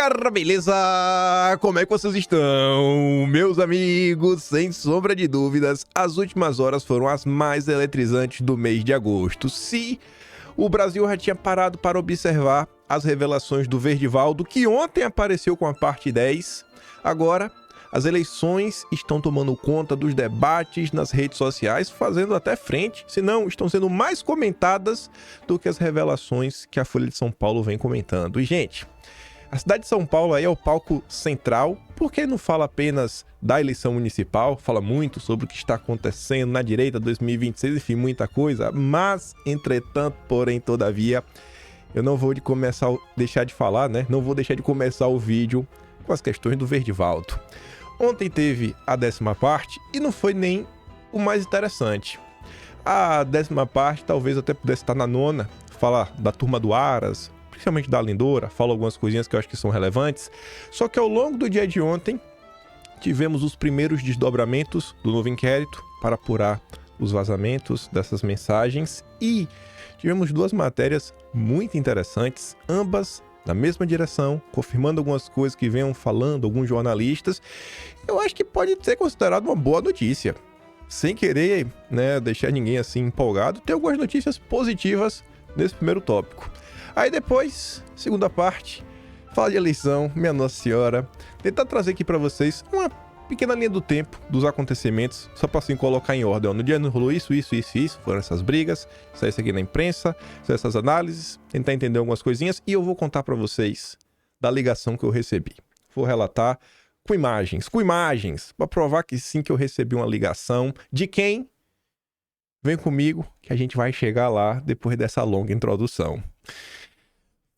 galera, beleza? Como é que vocês estão? Meus amigos, sem sombra de dúvidas, as últimas horas foram as mais eletrizantes do mês de agosto. Se o Brasil já tinha parado para observar as revelações do Verdivaldo, que ontem apareceu com a parte 10, agora as eleições estão tomando conta dos debates nas redes sociais, fazendo até frente, se não, estão sendo mais comentadas do que as revelações que a Folha de São Paulo vem comentando. E, gente, a cidade de São Paulo aí é o palco central, porque não fala apenas da eleição municipal, fala muito sobre o que está acontecendo na direita 2026, enfim, muita coisa, mas, entretanto, porém, todavia, eu não vou deixar de falar, né? Não vou deixar de começar o vídeo com as questões do Verdivaldo. Ontem teve a 10ª parte e não foi nem o mais interessante. A 10ª parte talvez até pudesse estar na 9ª, falar da turma do Aras, principalmente da Lindora, fala algumas coisinhas que eu acho que são relevantes. Só que ao longo do dia de ontem, tivemos os primeiros desdobramentos do novo inquérito para apurar os vazamentos dessas mensagens e tivemos duas matérias muito interessantes, ambas na mesma direção, confirmando algumas coisas que venham falando alguns jornalistas. Eu acho que pode ser considerado uma boa notícia. Sem querer, né, deixar ninguém assim empolgado, tem algumas notícias positivas nesse primeiro tópico. Aí depois, segunda parte, fala de eleição, minha Nossa Senhora. Tentar trazer aqui pra vocês uma pequena linha do tempo dos acontecimentos, só pra assim colocar em ordem. Ó, no dia não rolou isso, foram essas brigas, saiu isso aqui na imprensa, saiu essas análises, tentar entender algumas coisinhas e eu vou contar pra vocês da ligação que eu recebi. Vou relatar com imagens, pra provar que sim, que eu recebi uma ligação. De quem? Vem comigo que a gente vai chegar lá depois dessa longa introdução.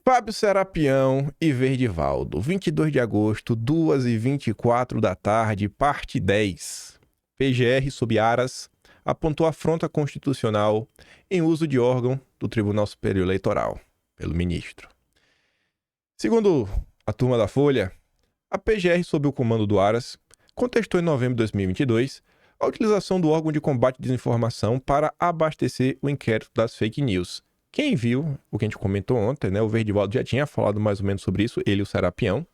Fábio Serapião e Verdivaldo, 22 de agosto, 2h24 da tarde, parte 10. PGR sob Aras apontou afronta constitucional em uso de órgão do Tribunal Superior Eleitoral, pelo ministro. Segundo a turma da Folha, a PGR, sob o comando do Aras, contestou em novembro de 2022 a utilização do órgão de combate à desinformação para abastecer o inquérito das fake news. Quem viu o que a gente comentou ontem, né? O Verdivaldo já tinha falado mais ou menos sobre isso, ele e o Serapião.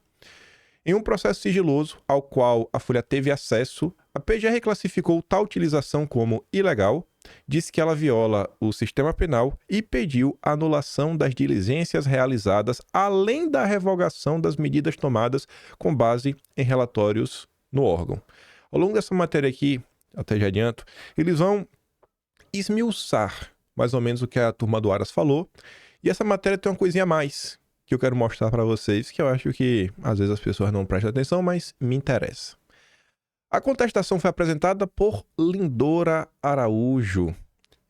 Em um processo sigiloso ao qual a Folha teve acesso, a PGR classificou tal utilização como ilegal, disse que ela viola o sistema penal e pediu a anulação das diligências realizadas, além da revogação das medidas tomadas com base em relatórios no órgão. Ao longo dessa matéria aqui, até já adianto, eles vão esmiuçar mais ou menos o que a turma do Aras falou. E essa matéria tem uma coisinha a mais que eu quero mostrar para vocês, que eu acho que às vezes as pessoas não prestam atenção, mas me interessa. A contestação foi apresentada por Lindora Araújo,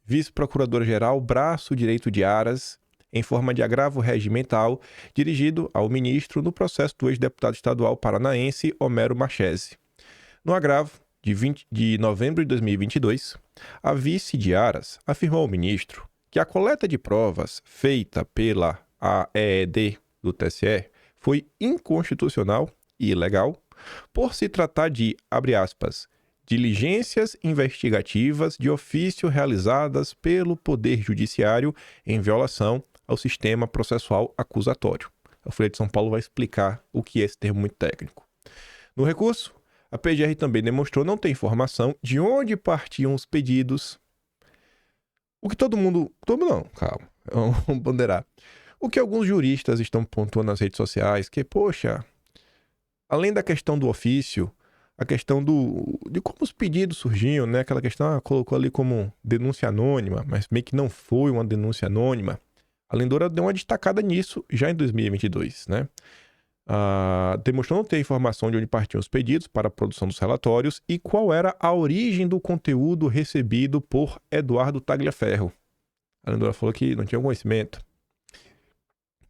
vice-procuradora-geral, braço direito de Aras, em forma de agravo regimental, dirigido ao ministro no processo do ex-deputado estadual paranaense Homero Marchese. No agravo de novembro de 2022, a vice de Aras afirmou ao ministro que a coleta de provas feita pela AED do TSE foi inconstitucional e ilegal por se tratar de, abre aspas, diligências investigativas de ofício realizadas pelo Poder Judiciário em violação ao sistema processual acusatório. A Folha de São Paulo vai explicar o que é esse termo muito técnico. No recurso, a PGR também demonstrou não ter informação de onde partiam os pedidos. O que calma, vamos ponderar. O que alguns juristas estão pontuando nas redes sociais, que, poxa, além da questão do ofício, a questão de como os pedidos surgiam, né? Aquela questão, colocou ali como denúncia anônima, mas meio que não foi uma denúncia anônima. A Lindora deu uma destacada nisso já em 2022, né? Demonstrou não ter informação de onde partiam os pedidos para a produção dos relatórios e qual era a origem do conteúdo recebido por Eduardo Tagliaferro. A Lindora falou que não tinha conhecimento.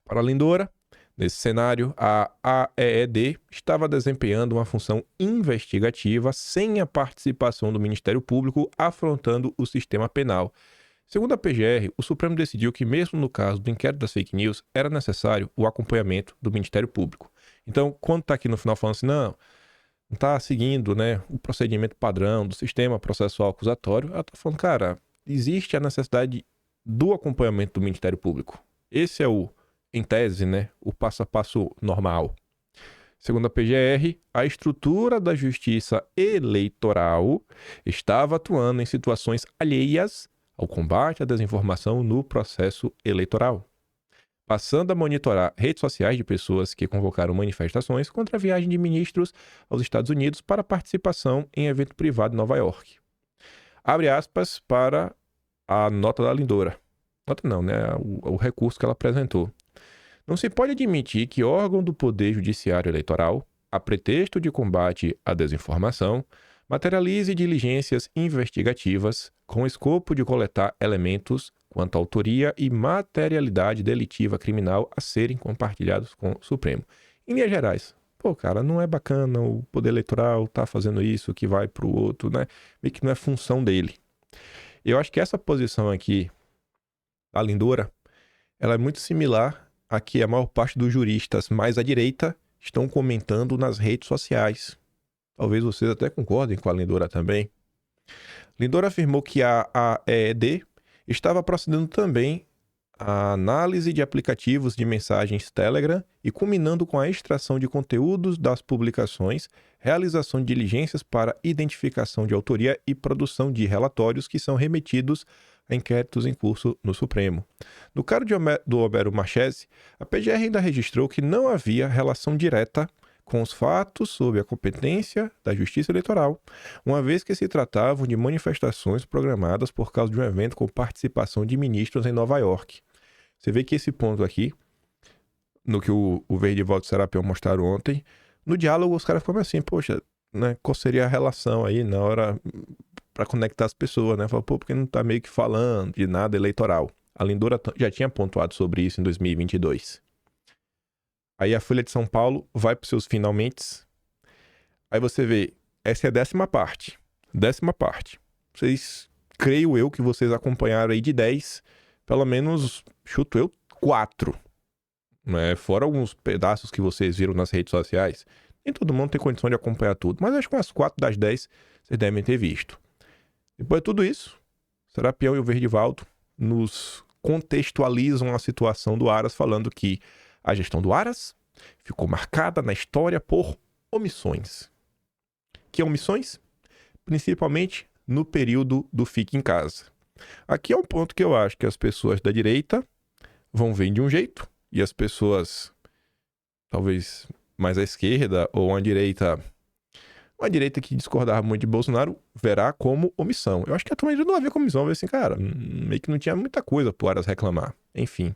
Para a Lindora, nesse cenário, a AED estava desempenhando uma função investigativa sem a participação do Ministério Público, afrontando o sistema penal. Segundo a PGR, o Supremo decidiu que, mesmo no caso do inquérito das fake news, era necessário o acompanhamento do Ministério Público. Então, quando está aqui no final falando assim, não está seguindo, né, o procedimento padrão do sistema processual acusatório, ela está falando, cara, existe a necessidade do acompanhamento do Ministério Público. Esse é em tese, né, o passo a passo normal. Segundo a PGR, a estrutura da justiça eleitoral estava atuando em situações alheias ao combate à desinformação no processo eleitoral, passando a monitorar redes sociais de pessoas que convocaram manifestações contra a viagem de ministros aos Estados Unidos para participação em evento privado em Nova York. Abre aspas para a nota da Lindora. Nota não, né? O recurso que ela apresentou. Não se pode admitir que órgão do Poder Judiciário Eleitoral, a pretexto de combate à desinformação, materialize diligências investigativas com o escopo de coletar elementos quanto à autoria e materialidade delitiva criminal a serem compartilhados com o Supremo. Em linhas gerais, pô, cara, não é bacana o Poder Eleitoral tá fazendo isso que vai pro outro, né? Meio que não é função dele. Eu acho que essa posição aqui, da Lindora, ela é muito similar a que a maior parte dos juristas mais à direita estão comentando nas redes sociais. Talvez vocês até concordem com a Lindora também. Lindora afirmou que a AED estava procedendo também à análise de aplicativos de mensagens Telegram e culminando com a extração de conteúdos das publicações, realização de diligências para identificação de autoria e produção de relatórios que são remetidos a inquéritos em curso no Supremo. No caso do Homero Marchese, a PGR ainda registrou que não havia relação direta com os fatos sob a competência da Justiça Eleitoral, uma vez que se tratavam de manifestações programadas por causa de um evento com participação de ministros em Nova York. Você vê que esse ponto aqui, no que o Verde e Walter Serapião mostraram ontem, no diálogo os caras ficam assim, poxa, né, qual seria a relação aí na hora para conectar as pessoas, né? Fala, pô, porque não tá meio que falando de nada eleitoral. A Lindora já tinha pontuado sobre isso em 2022. Aí a Folha de São Paulo vai para os seus finalmente. Aí você vê, essa é a 10ª parte. 10ª parte. Vocês, creio eu que vocês acompanharam aí de 10, pelo menos, chuto eu, 4. Né? Fora alguns pedaços que vocês viram nas redes sociais. Nem todo mundo tem condição de acompanhar tudo, mas acho que umas 4 das 10 vocês devem ter visto. Depois de tudo isso, Serapião e o Verdivaldo nos contextualizam a situação do Aras, falando que a gestão do Aras ficou marcada na história por omissões. Que omissões? Principalmente no período do Fique em Casa. Aqui é um ponto que eu acho que as pessoas da direita vão ver de um jeito, e as pessoas, talvez mais à esquerda, ou à direita... Uma direita que discordava muito de Bolsonaro verá como omissão. Eu acho que a turma não vai ver como omissão, vai ver assim, cara, meio que não tinha muita coisa pro Aras reclamar. Enfim.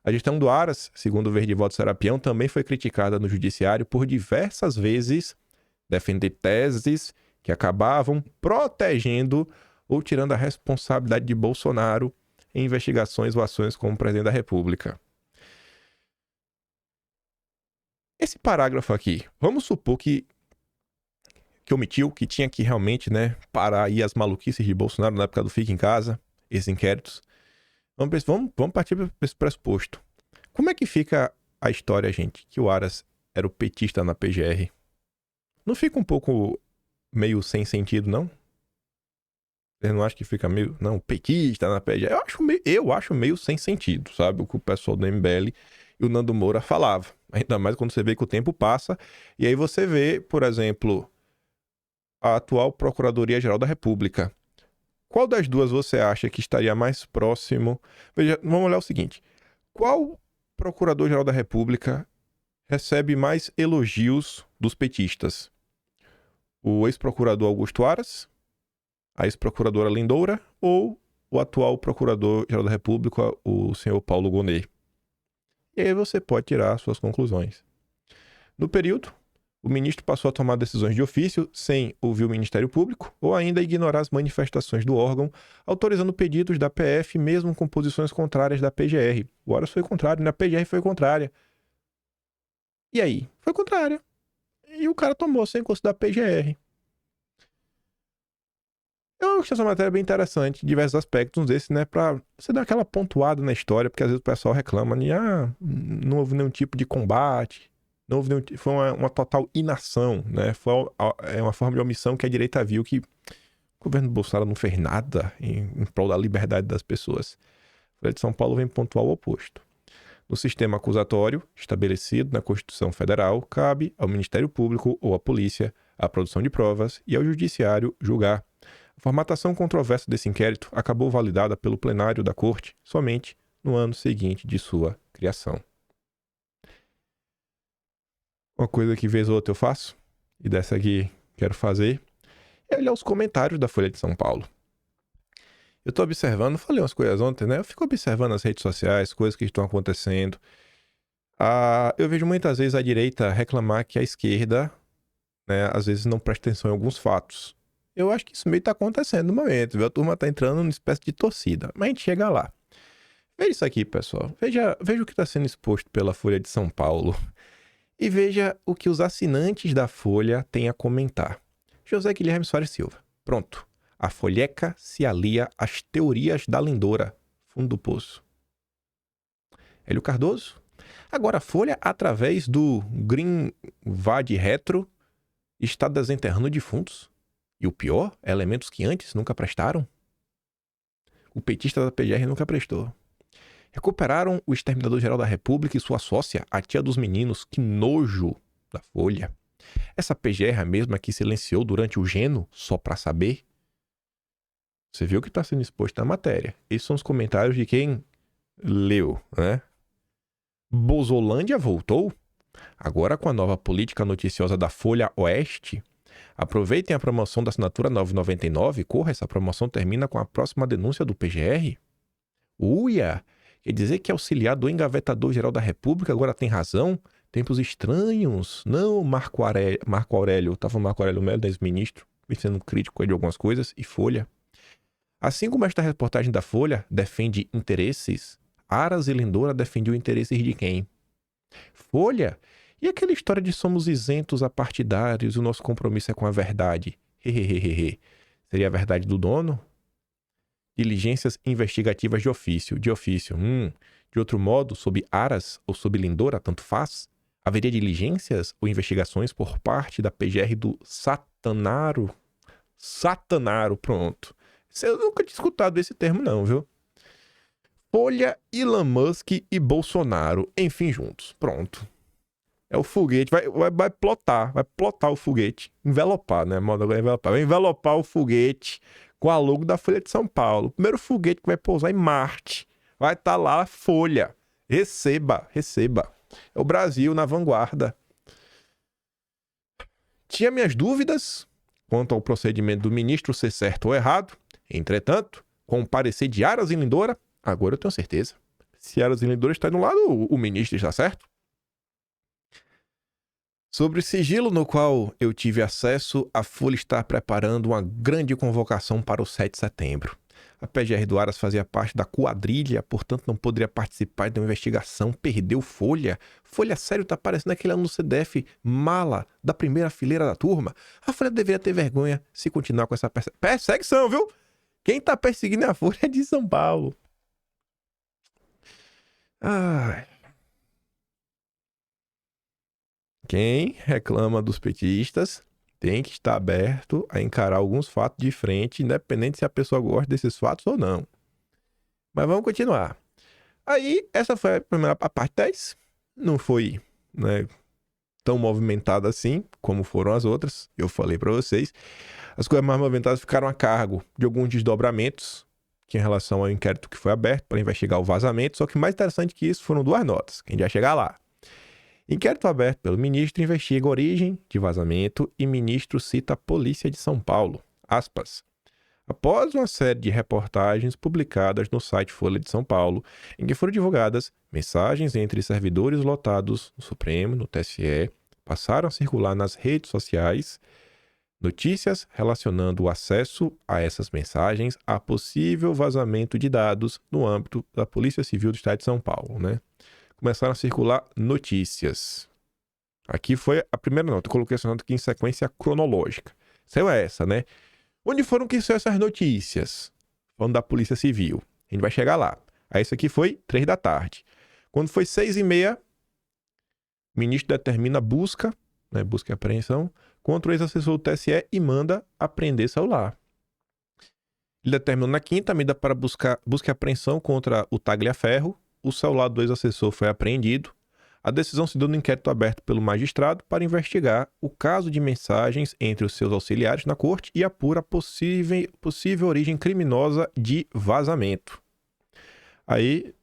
A gestão do Aras, segundo o Verde e Walter Serapião, também foi criticada no judiciário por diversas vezes defender teses que acabavam protegendo ou tirando a responsabilidade de Bolsonaro em investigações ou ações como presidente da República. Esse parágrafo aqui, vamos supor que omitiu, que tinha que realmente, né, parar aí as maluquices de Bolsonaro na época do Fique em Casa, esses inquéritos. Vamos partir para esse pressuposto. Como é que fica a história, gente, que o Aras era o petista na PGR? Não fica um pouco meio sem sentido, não? Você não acha que fica meio... Não, petista na PGR. Eu acho meio sem sentido, sabe? O que o pessoal do MBL e o Nando Moura falava. Ainda mais quando você vê que o tempo passa. E aí você vê, por exemplo... a atual Procuradoria-Geral da República. Qual das duas você acha que estaria mais próximo? Veja, vamos olhar o seguinte. Qual Procurador-Geral da República recebe mais elogios dos petistas? O ex-procurador Augusto Aras? A ex-procuradora Lindora? Ou o atual Procurador-Geral da República, o senhor Paulo Gonet? E aí você pode tirar suas conclusões. No período, o ministro passou a tomar decisões de ofício sem ouvir o Ministério Público ou ainda ignorar as manifestações do órgão, autorizando pedidos da PF mesmo com posições contrárias da PGR. O Aras foi contrário, né? A PGR foi contrária. E aí? Foi contrária. E o cara tomou sem considerar a PGR. Eu acho essa matéria bem interessante, em diversos aspectos, um desses, né? Pra você dar aquela pontuada na história, porque às vezes o pessoal reclama de, não houve nenhum tipo de combate. Não houve nenhum, foi uma total inação, né? Foi uma forma de omissão que a direita viu que o governo Bolsonaro não fez nada em prol da liberdade das pessoas. A Folha de São Paulo vem pontuar o oposto. No sistema acusatório, estabelecido na Constituição Federal, cabe ao Ministério Público ou à Polícia a produção de provas e ao Judiciário julgar. A formatação controversa desse inquérito acabou validada pelo plenário da Corte somente no ano seguinte de sua criação. Uma coisa que vez ou outra eu faço, e dessa aqui quero fazer, é olhar os comentários da Folha de São Paulo. Eu tô observando, falei umas coisas ontem, né? Eu fico observando as redes sociais, coisas que estão acontecendo. Eu vejo muitas vezes a direita reclamar que a esquerda, né, às vezes não presta atenção em alguns fatos. Eu acho que isso meio tá acontecendo no momento, viu? A turma tá entrando numa espécie de torcida, mas a gente chega lá. Veja isso aqui, pessoal. Veja o que está sendo exposto pela Folha de São Paulo. E veja o que os assinantes da Folha têm a comentar. José Guilherme Soares Silva. Pronto. A Folheca se alia às teorias da Lindora. Fundo do poço. Hélio Cardoso. Agora a Folha, através do Green Vade Retro, está desenterrando defuntos. E o pior, elementos que antes nunca prestaram. O petista da PGR nunca prestou. Recuperaram o Exterminador-Geral da República e sua sócia, a tia dos meninos. Que nojo da Folha. Essa PGR é a mesma que silenciou durante o Geno, só pra saber? Você viu o que está sendo exposto na matéria. Esses são os comentários de quem leu, né? Bozolândia voltou? Agora com a nova política noticiosa da Folha Oeste. Aproveitem a promoção da assinatura 9,99. Corra, essa promoção termina com a próxima denúncia do PGR. Uia! Quer dizer que auxiliar do engavetador-geral da República agora tem razão? Tempos estranhos. Não, Marco Aurélio. Estava Marco Aurélio Melo, ex-ministro, sendo crítico de algumas coisas, e Folha. Assim como esta reportagem da Folha defende interesses, Aras e Lindora defendiam interesses de quem? Folha? E aquela história de somos isentos a partidários e o nosso compromisso é com a verdade? Hehehehe. Seria a verdade do dono? Diligências investigativas de ofício. De outro modo, sob Aras ou sob Lindora, tanto faz? Haveria diligências ou investigações por parte da PGR do Satanaro? Satanaro, pronto. Eu nunca tinha escutado esse termo não, viu? Folha, Elon Musk e Bolsonaro, enfim, juntos. Pronto. É o foguete, vai plotar o foguete. Envelopar, né? Moda agora é envelopar. Vai envelopar o foguete com a logo da Folha de São Paulo. O primeiro foguete que vai pousar em Marte. Vai estar lá, Folha. Receba. É o Brasil na vanguarda. Tinha minhas dúvidas quanto ao procedimento do ministro ser certo ou errado. Entretanto, com o parecer de Aras e Lindora, agora eu tenho certeza. Se Aras e Lindora está de um lado, o ministro está certo. Sobre o sigilo no qual eu tive acesso, a Folha está preparando uma grande convocação para o 7 de setembro. A PGR do Aras fazia parte da quadrilha, portanto não poderia participar de uma investigação. Perdeu Folha. Folha, sério, tá parecendo aquele aluno do CDF mala da primeira fileira da turma. A Folha deveria ter vergonha se continuar com essa perseguição, viu? Quem tá perseguindo a Folha é de São Paulo. Ai. Quem reclama dos petistas tem que estar aberto a encarar alguns fatos de frente, independente se a pessoa gosta desses fatos ou não. Mas vamos continuar. Aí, essa foi a parte 10. Não foi, né, tão movimentada assim como foram as outras. Eu falei para vocês. As coisas mais movimentadas ficaram a cargo de alguns desdobramentos que em relação ao inquérito que foi aberto para investigar o vazamento. Só que mais interessante que isso foram duas notas, que a gente vai chegar lá. Inquérito aberto pelo ministro investiga a origem de vazamento e ministro cita a Polícia de São Paulo. Aspas. Após uma série de reportagens publicadas no site Folha de São Paulo, em que foram divulgadas mensagens entre servidores lotados no Supremo, no TSE, passaram a circular nas redes sociais notícias relacionando o acesso a essas mensagens a possível vazamento de dados no âmbito da Polícia Civil do Estado de São Paulo, né? Começaram a circular notícias. Aqui foi a primeira nota. Eu coloquei essa nota aqui em sequência cronológica. Saiu essa, né? Onde foram que saiu essas notícias? Falando da Polícia Civil. A gente vai chegar lá. Aí isso aqui foi 3 da tarde. Quando foi 6h30, o ministro determina busca, né, busca e apreensão, contra o ex-assessor do TSE e manda apreender celular. Ele determinou na quinta medida para busca e apreensão contra o Tagliaferro, o celular do ex-assessor foi apreendido. A decisão se deu no inquérito aberto pelo magistrado para investigar o caso de mensagens entre os seus auxiliares na corte e apura a possível origem criminosa de vazamento. Aí,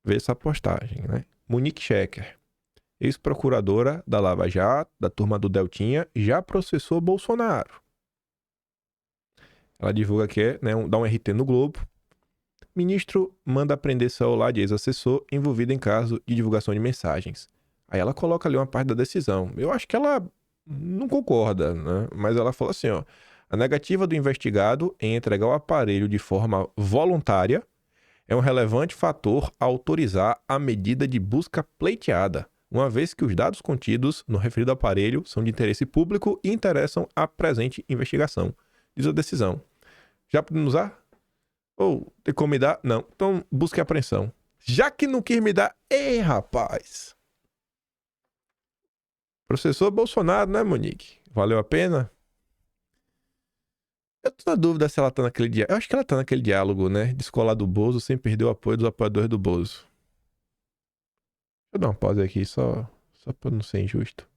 vê essa postagem, né? Monique Schecker, ex-procuradora da Lava Jato, da turma do Deltinha, já processou Bolsonaro. Ela divulga que dá um RT no Globo. Ministro manda prender celular de ex-assessor envolvido em caso de divulgação de mensagens. Aí ela coloca ali uma parte da decisão. Eu acho que ela não concorda, né? Mas ela fala assim, ó. A negativa do investigado em entregar o aparelho de forma voluntária é um relevante fator a autorizar a medida de busca pleiteada, uma vez que os dados contidos no referido aparelho são de interesse público e interessam à presente investigação. Diz a decisão. Já podemos usar? Ou tem como me dar? Não. Então busque apreensão. Já que não quis me dar, ei, rapaz. Processou Bolsonaro, né, Monique? Valeu a pena? Eu tô na dúvida se ela tá naquele diálogo. Eu acho que ela tá naquele diálogo, né? Descolar do Bozo sem perder o apoio dos apoiadores do Bozo. Deixa eu dar uma pausa aqui, só pra não ser injusto.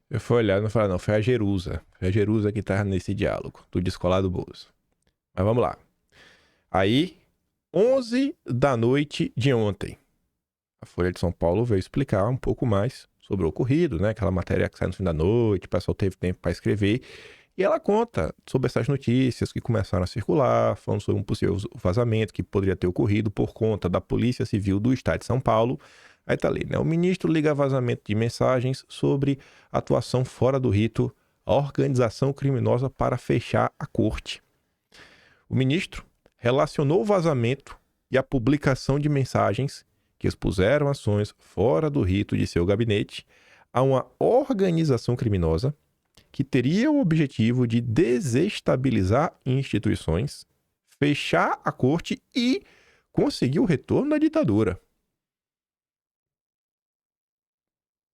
Eu fui olhar e não falei, não, foi a Jerusa. Foi a Jerusa que tava nesse diálogo, do descolar do Bozo. Mas vamos lá. Aí, 11 da noite de ontem, a Folha de São Paulo veio explicar um pouco mais sobre o ocorrido, né? Aquela matéria que sai no fim da noite, o pessoal teve tempo para escrever. E ela conta sobre essas notícias que começaram a circular, falando sobre um possível vazamento que poderia ter ocorrido por conta da Polícia Civil do Estado de São Paulo. Aí tá ali, né? O ministro liga vazamento de mensagens sobre atuação fora do rito, a organização criminosa para fechar a corte. O ministro relacionou o vazamento e a publicação de mensagens que expuseram ações fora do rito de seu gabinete a uma organização criminosa que teria o objetivo de desestabilizar instituições, fechar a corte e conseguir o retorno da ditadura.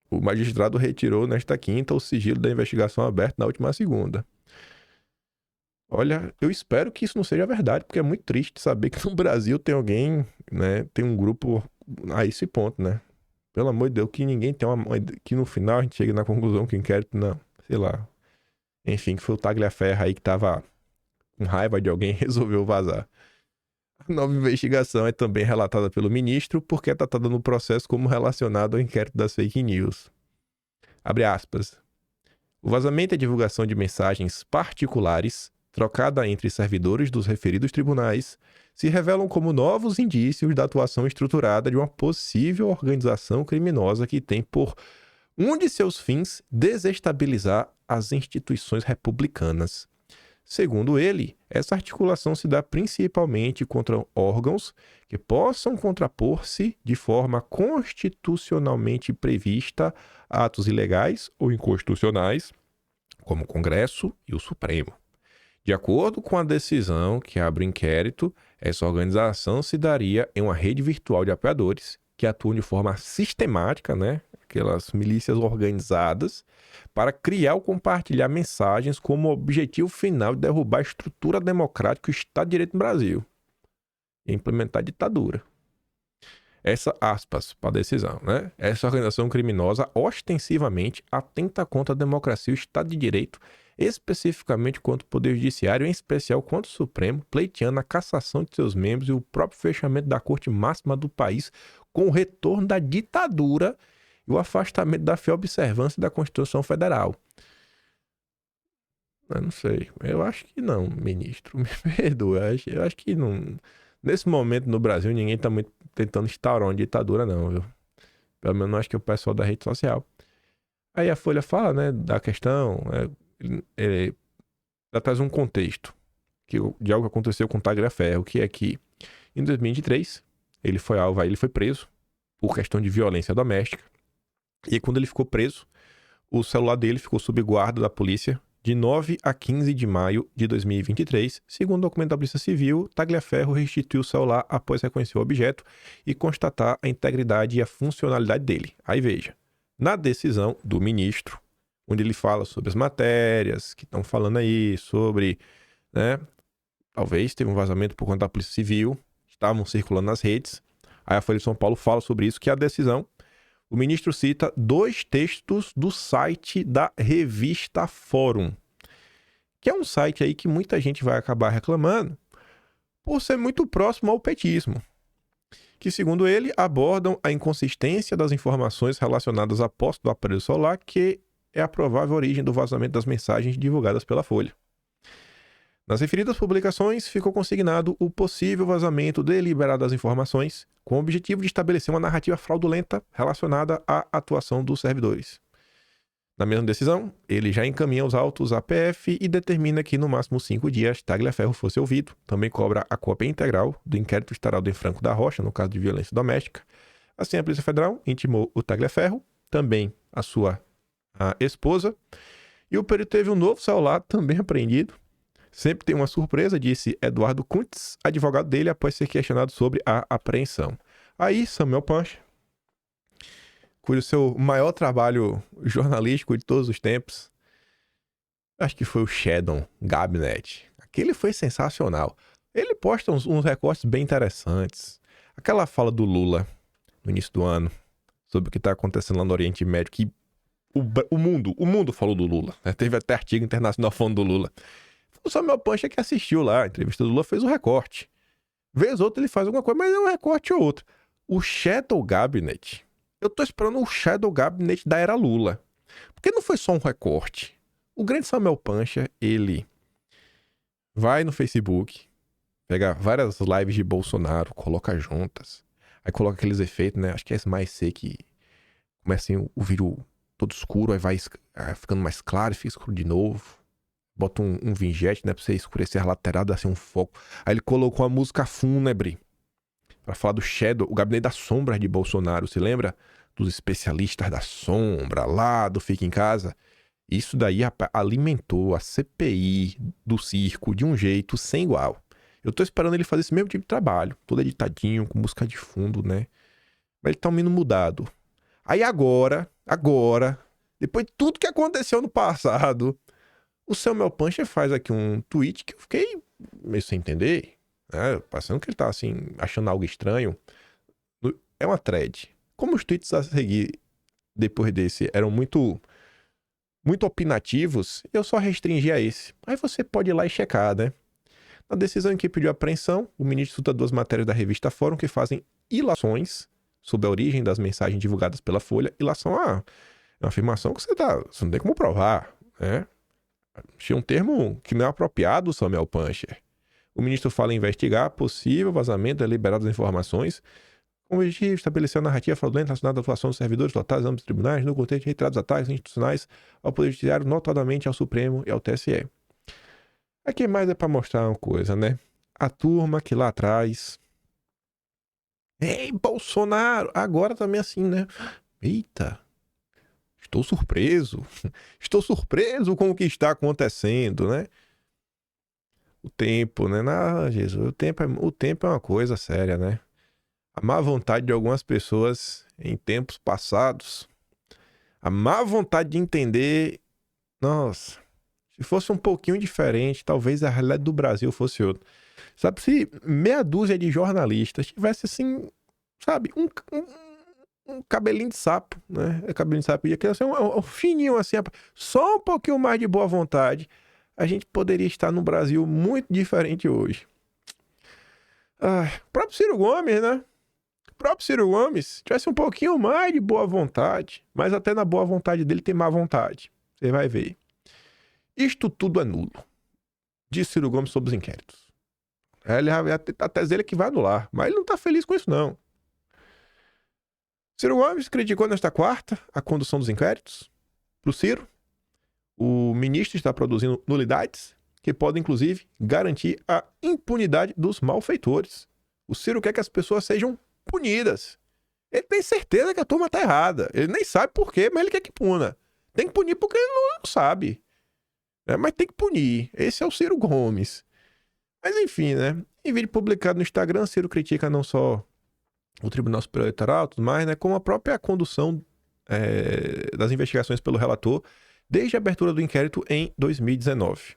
O magistrado retirou nesta quinta o sigilo da investigação aberta na última segunda. Olha, eu espero que isso não seja verdade, porque é muito triste saber que no Brasil tem alguém, né, tem um grupo a esse ponto, né? Pelo amor de Deus, que ninguém tem que no final a gente chegue na conclusão que o inquérito, não, sei lá. Enfim, que foi o Tagliaferro aí que tava com raiva de alguém e resolveu vazar. A nova investigação é também relatada pelo ministro, porque é tratada no processo como relacionado ao inquérito das fake news. Abre aspas. O vazamento e a divulgação de mensagens particulares trocada entre servidores dos referidos tribunais, se revelam como novos indícios da atuação estruturada de uma possível organização criminosa que tem por um de seus fins desestabilizar as instituições republicanas. Segundo ele, essa articulação se dá principalmente contra órgãos que possam contrapor-se de forma constitucionalmente prevista a atos ilegais ou inconstitucionais, como o Congresso e o Supremo. De acordo com a decisão que abre o inquérito, essa organização se daria em uma rede virtual de apoiadores que atuam de forma sistemática, né? Aquelas milícias organizadas, para criar ou compartilhar mensagens como objetivo final de derrubar a estrutura democrática e o Estado de Direito no Brasil e implementar a ditadura. Essa, aspas, para a decisão, né? Essa organização criminosa ostensivamente atenta contra a democracia e o Estado de Direito, especificamente contra o Poder Judiciário, em especial contra o Supremo, pleiteando a cassação de seus membros e o próprio fechamento da Corte Máxima do país, com o retorno da ditadura e o afastamento da fiel observância da Constituição Federal. Eu não sei. Eu acho que não, ministro. Me perdoe. Eu acho que não. Nesse momento no Brasil, ninguém tá muito tentando instaurar uma ditadura, não, viu? Pelo menos não acho que o pessoal da rede social. Aí a Folha fala, né, da questão. Ela traz um contexto de algo que aconteceu com o Tagliaferro, que é que em 2023 ele foi alvo, ele foi preso por questão de violência doméstica. E quando ele ficou preso, o celular dele ficou sob guarda da polícia de 9 a 15 de maio de 2023. Segundo o documento da Polícia Civil, Tagliaferro restituiu o celular após reconhecer o objeto e constatar a integridade e a funcionalidade dele. Aí veja, na decisão do ministro, onde ele fala sobre as matérias que estão falando aí, sobre, né, talvez teve um vazamento por conta da Polícia Civil, estavam circulando nas redes, Aí a Folha de São Paulo fala sobre isso, que a decisão, o ministro cita 2 textos do site da revista Fórum, que é um site aí que muita gente vai acabar reclamando por ser muito próximo ao petismo, que, segundo ele, abordam a inconsistência das informações relacionadas à posse do aparelho solar, que é a provável origem do vazamento das mensagens divulgadas pela Folha. Nas referidas publicações, ficou consignado o possível vazamento deliberado das informações, com o objetivo de estabelecer uma narrativa fraudulenta relacionada à atuação dos servidores. Na mesma decisão, ele já encaminha os autos à PF e determina que, no máximo 5 dias, Tagliaferro fosse ouvido. Também cobra a cópia integral do inquérito estaral de Franco da Rocha, no caso de violência doméstica. Assim, a Polícia Federal intimou o Tagliaferro, também a sua esposa, e o perito teve um novo celular também apreendido. Sempre tem uma surpresa, disse Eduardo Kuntz, advogado dele, após ser questionado sobre a apreensão. Aí, Samuel Pancha, cujo seu maior trabalho jornalístico de todos os tempos, acho que foi o Sheldon Gabinet. Aquele foi sensacional. Ele posta uns recortes bem interessantes. Aquela fala do Lula, no início do ano, sobre o que está acontecendo lá no Oriente Médio, que o mundo falou do Lula, né? Teve até artigo internacional falando do Lula. O Samuel Pancha que assistiu lá, a entrevista do Lula, fez um recorte. Vez outra ele faz alguma coisa, mas é um recorte ou outro. O Shadow Cabinet, eu tô esperando o Shadow Cabinet da era Lula. Porque não foi só um recorte. O grande Samuel Pancha, ele vai no Facebook, pega várias lives de Bolsonaro, coloca juntas, aí coloca aqueles efeitos, né? Acho que é esse mais C que começa assim, o vídeo todo escuro, aí vai ficando mais claro e fica escuro de novo. Bota um vinjete, né, pra você escurecer a lateral, dar assim um foco. Aí ele colocou a música fúnebre pra falar do Shadow, o gabinete das sombras de Bolsonaro. Se lembra dos especialistas da sombra lá do Fica em Casa? Isso daí alimentou a CPI do circo de um jeito sem igual. Eu tô esperando ele fazer esse mesmo tipo de trabalho, todo editadinho, com música de fundo, né? Mas ele tá um menino mudado. Aí agora, depois de tudo que aconteceu no passado, o Samuel Pancha faz aqui um tweet que eu fiquei meio sem entender, né? Passando que ele tá assim, achando algo estranho. É uma thread. Como os tweets a seguir depois desse eram muito opinativos, eu só restringi a esse. Aí você pode ir lá e checar, né? Na decisão em que pediu apreensão, o ministro cita 2 matérias da revista Fórum que fazem ilações sobre a origem das mensagens divulgadas pela Folha. Ilação é uma afirmação que você não tem como provar, né? Achei um termo que não é apropriado, Samuel Pancha. O ministro fala em investigar possível vazamento deliberado das informações, com o objetivo de estabelecer a narrativa fraudulenta relacionada à atuação dos servidores lotados em âmbitos de tribunais, no contexto de reiterados ataques institucionais ao Poder Judiciário, notadamente ao Supremo e ao TSE. Aqui mais é para mostrar uma coisa, né? A turma que lá atrás... Ei, Bolsonaro! Agora também assim, né? Eita! Estou surpreso com o que está acontecendo, né? O tempo, né? Jesus, o tempo é uma coisa séria, né? A má vontade de algumas pessoas em tempos passados, a má vontade de entender, nossa, se fosse um pouquinho diferente, talvez a realidade do Brasil fosse outra. Sabe, se meia dúzia de jornalistas tivesse assim, sabe, um cabelinho de sapo, né? Cabelinho de sapo ia ser um fininho assim, só um pouquinho mais de boa vontade, a gente poderia estar num Brasil muito diferente hoje. Próprio Ciro Gomes, né? Próprio Ciro Gomes tivesse um pouquinho mais de boa vontade, mas até na boa vontade dele tem má vontade. Você vai ver. Isto tudo é nulo, diz Ciro Gomes sobre os inquéritos. A tese dele é que vai anular, mas ele não tá feliz com isso, não. Ciro Gomes criticou nesta quarta a condução dos inquéritos. Para o Ciro, o ministro está produzindo nulidades que podem, inclusive, garantir a impunidade dos malfeitores. O Ciro quer que as pessoas sejam punidas. Ele tem certeza que a turma está errada. Ele nem sabe por quê, mas ele quer que puna. Tem que punir porque ele não sabe. Mas tem que punir. Esse é o Ciro Gomes. Mas enfim, né? Em vídeo publicado no Instagram, Ciro critica não só o Tribunal Superior Eleitoral e tudo mais, né, como a própria condução das investigações pelo relator desde a abertura do inquérito em 2019.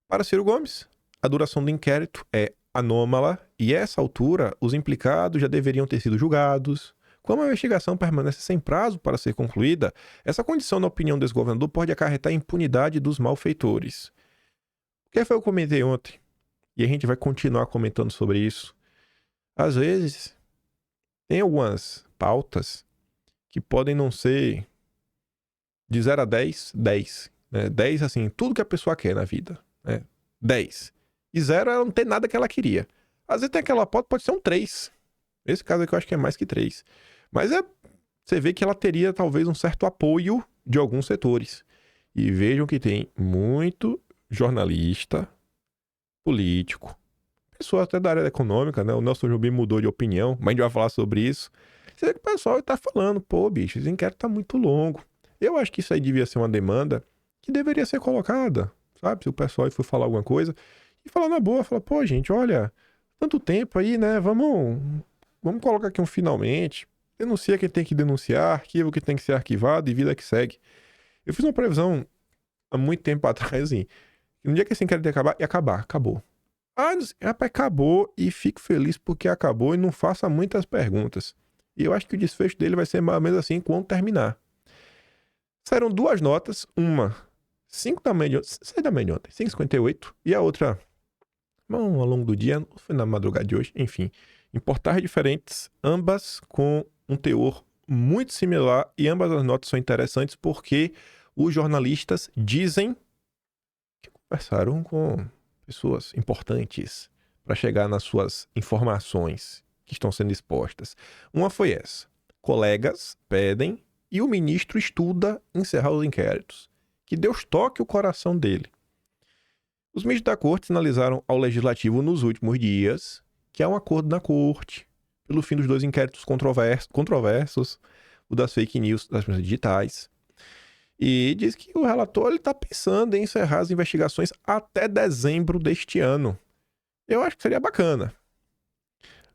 Para Ciro Gomes, a duração do inquérito é anômala e, a essa altura, os implicados já deveriam ter sido julgados. Como a investigação permanece sem prazo para ser concluída, essa condição, na opinião desse governador, pode acarretar a impunidade dos malfeitores. O que foi eu comentei ontem? E a gente vai continuar comentando sobre isso. Às vezes, tem algumas pautas que podem não ser de 0 a 10, 10. Né? 10, assim, tudo que a pessoa quer na vida. Né? 10. E 0, ela não tem nada que ela queria. Às vezes tem aquela pauta, pode ser um 3. Esse caso aqui eu acho que é mais que 3. Mas você vê que ela teria talvez um certo apoio de alguns setores. E vejam que tem muito jornalista, político, pessoa até da área econômica, né? O Nelson Jobim mudou de opinião, mas a gente vai falar sobre isso. Você vê que o pessoal tá falando, pô, bicho, esse inquérito tá muito longo. Eu acho que isso aí devia ser uma demanda que deveria ser colocada, sabe? Se o pessoal for falar alguma coisa e falar na boa, falar, pô, gente, olha, tanto tempo aí, né? Vamos colocar aqui um finalmente. Denuncia quem tem que denunciar, arquivo que tem que ser arquivado e vida que segue. Eu fiz uma previsão há muito tempo atrás, assim, que no dia que esse inquérito ia acabar, acabou. Rapaz, acabou e fico feliz porque acabou e não faça muitas perguntas. E eu acho que o desfecho dele vai ser mais ou menos assim quando terminar. Saíram 2 notas, uma 6 da manhã de ontem, 5h58, e a outra ao longo do dia, foi na madrugada de hoje, enfim, em portais diferentes, ambas com um teor muito similar, e ambas as notas são interessantes porque os jornalistas dizem que conversaram com pessoas importantes para chegar nas suas informações que estão sendo expostas. Uma foi essa: colegas pedem e o ministro estuda encerrar os inquéritos. Que Deus toque o coração dele. Os ministros da corte sinalizaram ao legislativo nos últimos dias que há um acordo na corte pelo fim dos 2 inquéritos controversos, o das fake news das mídias digitais. E diz que o relator está pensando em encerrar as investigações até dezembro deste ano. Eu acho que seria bacana.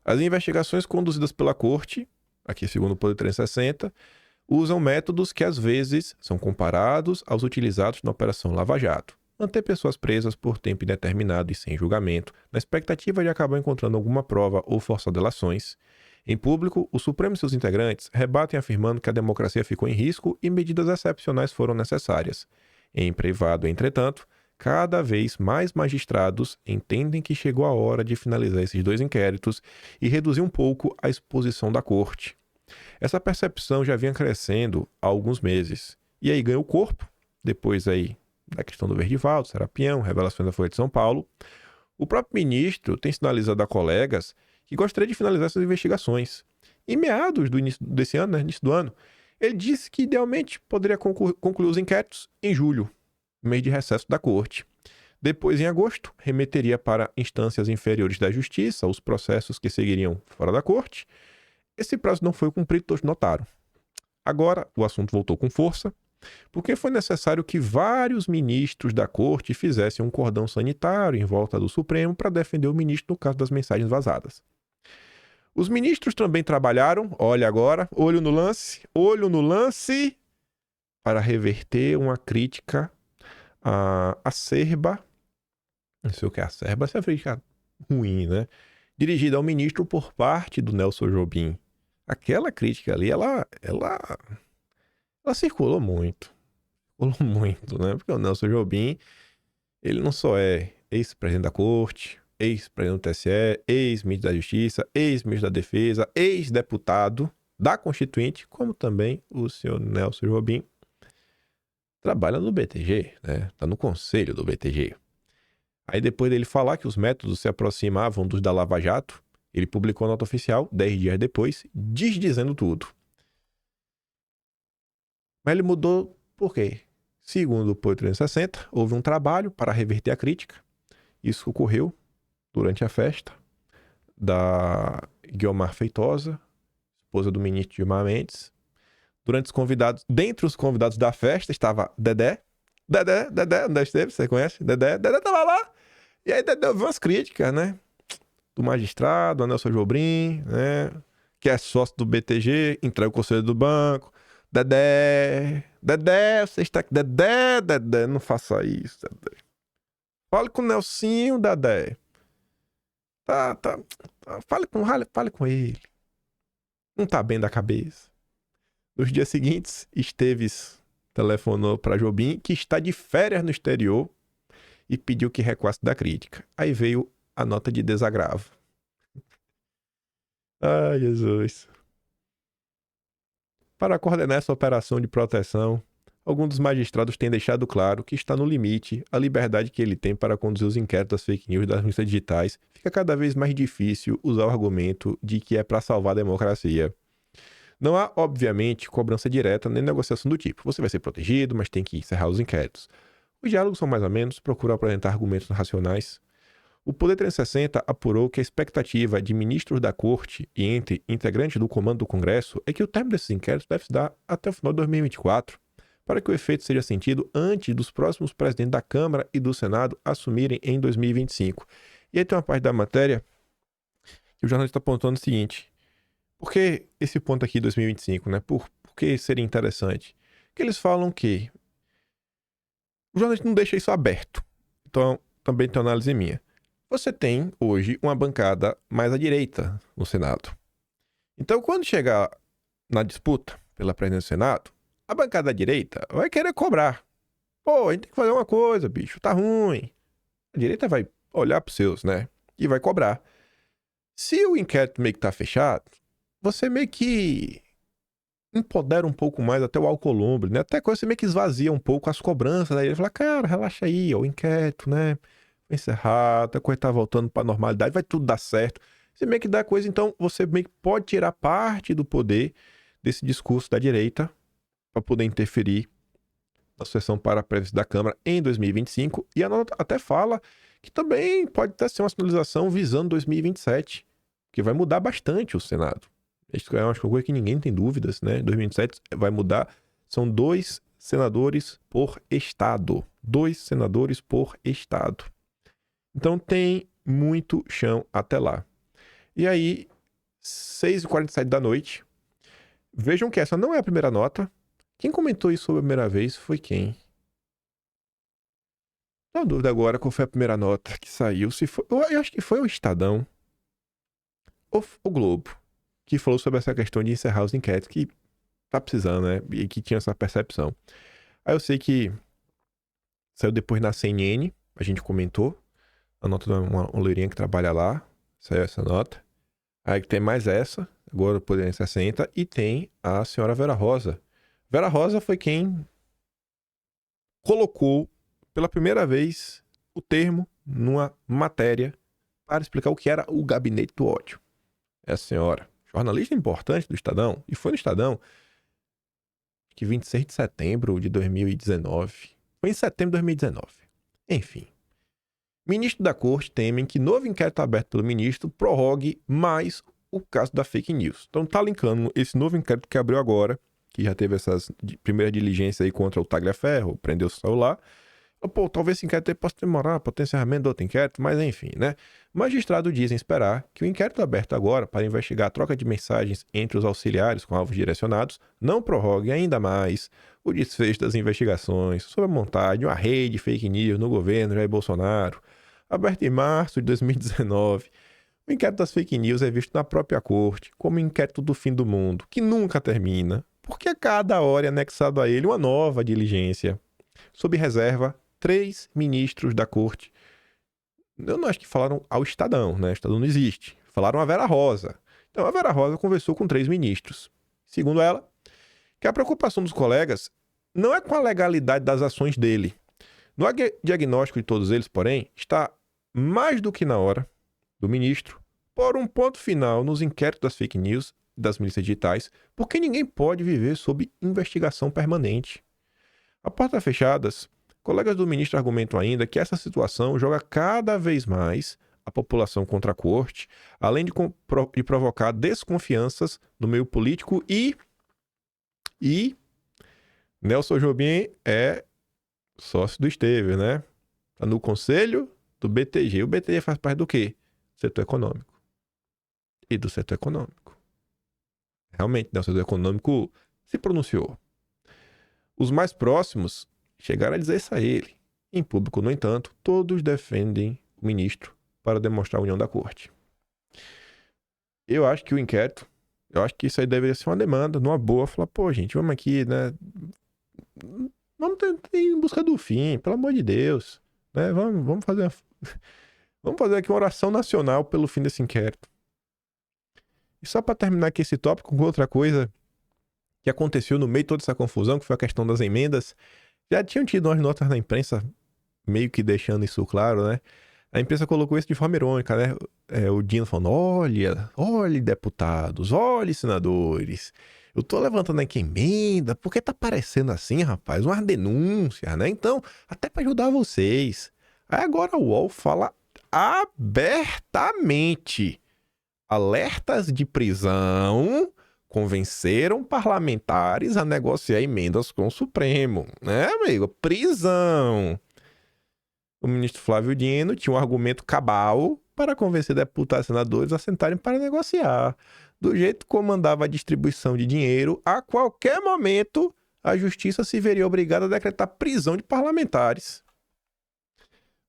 As investigações conduzidas pela corte, aqui segundo o Poder 360, usam métodos que às vezes são comparados aos utilizados na Operação Lava Jato. Manter pessoas presas por tempo indeterminado e sem julgamento, na expectativa de acabar encontrando alguma prova ou forçar delações. Em público, o Supremo e seus integrantes rebatem afirmando que a democracia ficou em risco e medidas excepcionais foram necessárias. Em privado, entretanto, cada vez mais magistrados entendem que chegou a hora de finalizar esses 2 inquéritos e reduzir um pouco a exposição da corte. Essa percepção já vinha crescendo há alguns meses. E aí ganhou corpo, depois aí da questão do Verdivaldo, Serapião, revelações da Folha de São Paulo. O próprio ministro tem sinalizado a colegas que gostaria de finalizar essas investigações. Em meados do início desse ano, início do ano, ele disse que idealmente poderia concluir os inquéritos em julho, mês de recesso da corte. Depois, em agosto, remeteria para instâncias inferiores da justiça os processos que seguiriam fora da corte. Esse prazo não foi cumprido, todos notaram. Agora, o assunto voltou com força, porque foi necessário que vários ministros da corte fizessem um cordão sanitário em volta do Supremo para defender o ministro no caso das mensagens vazadas. Os ministros também trabalharam, olha agora, olho no lance, para reverter uma crítica acerba, não sei o que é acerba, essa é uma crítica ruim, né? Dirigida ao ministro por parte do Nelson Jobim. Aquela crítica ali, ela circulou muito, né? Porque o Nelson Jobim, ele não só é ex-presidente da corte, ex-presidente do TSE, ex-ministro da Justiça, ex-ministro da Defesa, ex-deputado da Constituinte, como também o senhor Nelson Jobim trabalha no BTG, né? Tá no conselho do BTG. Aí depois dele falar que os métodos se aproximavam dos da Lava Jato, ele publicou a nota oficial 10 dias depois, desdizendo tudo. Mas ele mudou por quê? Segundo o Poder 360, houve um trabalho para reverter a crítica. Isso ocorreu durante a festa da Guiomar Feitosa, esposa do ministro Gilmar Mendes. Dentre os convidados da festa estava Dedé, onde esteve, você conhece? Dedé tava lá. E aí Dedé ouviu umas críticas, né? Do magistrado, Nelson Jobim, né? Que é sócio do BTG, entrega o conselho do banco. Dedé, você está aqui. Dedé, não faça isso, Dedé. Fale com o Nelsinho, Dedé. Fale com ele. Não tá bem da cabeça. Nos dias seguintes, Esteves telefonou para Jobim, que está de férias no exterior, e pediu que recuasse da crítica. Aí veio a nota de desagravo. Ai, Jesus. Para coordenar essa operação de proteção, alguns dos magistrados têm deixado claro que está no limite a liberdade que ele tem para conduzir os inquéritos das fake news das mídias digitais. Fica cada vez mais difícil usar o argumento de que é para salvar a democracia. Não há, obviamente, cobrança direta nem negociação do tipo. Você vai ser protegido, mas tem que encerrar os inquéritos. Os diálogos são mais ou menos, procuram apresentar argumentos racionais. O Poder 360 apurou que a expectativa de ministros da Corte e entre integrantes do comando do Congresso é que o término desses inquéritos deve se dar até o final de 2024, para que o efeito seja sentido antes dos próximos presidentes da Câmara e do Senado assumirem em 2025. E aí tem uma parte da matéria que o jornalista está apontando o seguinte: por que esse ponto aqui, 2025, né? Por que seria interessante? Porque eles falam que o jornalista não deixa isso aberto. Então, também tem uma análise minha. Você tem, hoje, uma bancada mais à direita no Senado. Então, quando chegar na disputa pela presidência do Senado, a bancada à direita vai querer cobrar. Pô, a gente tem que fazer uma coisa, bicho, tá ruim. A direita vai olhar pros seus, né? E vai cobrar. Se o inquérito meio que tá fechado, você meio que empodera um pouco mais até o Alcolumbre, né? Até quando você meio que esvazia um pouco as cobranças. Daí ele fala, cara, relaxa aí, ó, o inquérito, né? Vai encerrar, a coisa tá voltando pra normalidade, vai tudo dar certo. Você meio que dá coisa, então você meio que pode tirar parte do poder desse discurso da direita para poder interferir na sucessão para a presidência da Câmara em 2025. E a nota até fala que também pode até ser uma sinalização visando 2027, que vai mudar bastante o Senado. Isso é uma coisa que ninguém tem dúvidas, né? 2027 vai mudar. São 2 senadores por estado. 2 senadores por estado. Então tem muito chão até lá. E aí, 6h47 da noite. Vejam que essa não é a primeira nota. Quem comentou isso sobre a primeira vez foi quem? Não dúvida agora qual foi a primeira nota que saiu. Se foi, eu acho que foi o Estadão ou o Globo, que falou sobre essa questão de encerrar os inquéritos, que tá precisando, né? E que tinha essa percepção. Aí eu sei que saiu depois na CNN, a gente comentou, a nota de uma loirinha que trabalha lá, saiu essa nota. Aí tem mais essa, agora o Poder 60, e tem a senhora Vera Rosa. Vera Rosa foi quem colocou pela primeira vez o termo numa matéria para explicar o que era o gabinete do ódio. Essa senhora, jornalista importante do Estadão, e foi no Estadão que 26 de setembro de 2019. Foi em setembro de 2019. Enfim. Ministro da Corte temem que novo inquérito aberto pelo ministro prorrogue mais o caso da fake news. Então tá linkando esse novo inquérito que abriu agora, que já teve essas primeiras diligências aí contra o Tagliaferro, prendeu o celular. Pô, talvez esse inquérito possa demorar para ter encerramento do outro inquérito, mas enfim, né? Magistrados dizem esperar que o inquérito aberto agora para investigar a troca de mensagens entre os auxiliares com alvos direcionados não prorrogue ainda mais o desfecho das investigações sobre a montagem de uma rede de fake news no governo Jair Bolsonaro, aberto em março de 2019. O inquérito das fake news é visto na própria corte como o inquérito do fim do mundo, que nunca termina, porque a cada hora é anexado a ele uma nova diligência. Sob reserva, 3 ministros da corte. Eu não acho que falaram ao Estadão, né? O Estadão não existe. Falaram a Vera Rosa. Então, a Vera Rosa conversou com 3 ministros. Segundo ela, que a preocupação dos colegas não é com a legalidade das ações dele. No diagnóstico de todos eles, porém, está mais do que na hora do ministro pôr um ponto final nos inquéritos das fake news e das milícias digitais, porque ninguém pode viver sob investigação permanente. A portas fechadas, colegas do ministro argumentam ainda que essa situação joga cada vez mais a população contra a corte, além de provocar desconfianças no meio político e Nelson Jobim é sócio do Esteves, né? Tá no conselho do BTG. O BTG faz parte do quê? Setor econômico. E do setor econômico. Realmente, né? O setor econômico se pronunciou. Os mais próximos chegaram a dizer isso a ele. Em público, no entanto, todos defendem o ministro para demonstrar a união da corte. eu acho que o inquérito, eu acho que isso aí deveria ser uma demanda, numa boa, falar, pô, gente, vamos aqui, né? Vamos tentar ir em busca do fim, pelo amor de Deus, né? Vamos fazer vamos fazer aqui uma oração nacional pelo fim desse inquérito. E só para terminar aqui esse tópico com outra coisa que aconteceu no meio de toda essa confusão, que foi a questão das emendas. Já tinham tido umas notas na imprensa meio que deixando isso claro, né? A imprensa colocou isso de forma irônica, né? O Dino falando, olhe deputados, olhe senadores, eu tô levantando aqui emenda, porque tá parecendo assim, rapaz, uma denúncia, né? Então, até para ajudar vocês. Aí agora o UOL fala abertamente, alertas de prisão convenceram parlamentares a negociar emendas com o Supremo, né, amigo? Prisão. O ministro Flávio Dino tinha um argumento cabal para convencer deputados e senadores a sentarem para negociar. Do jeito como andava a distribuição de dinheiro, a qualquer momento a justiça se veria obrigada a decretar prisão de parlamentares.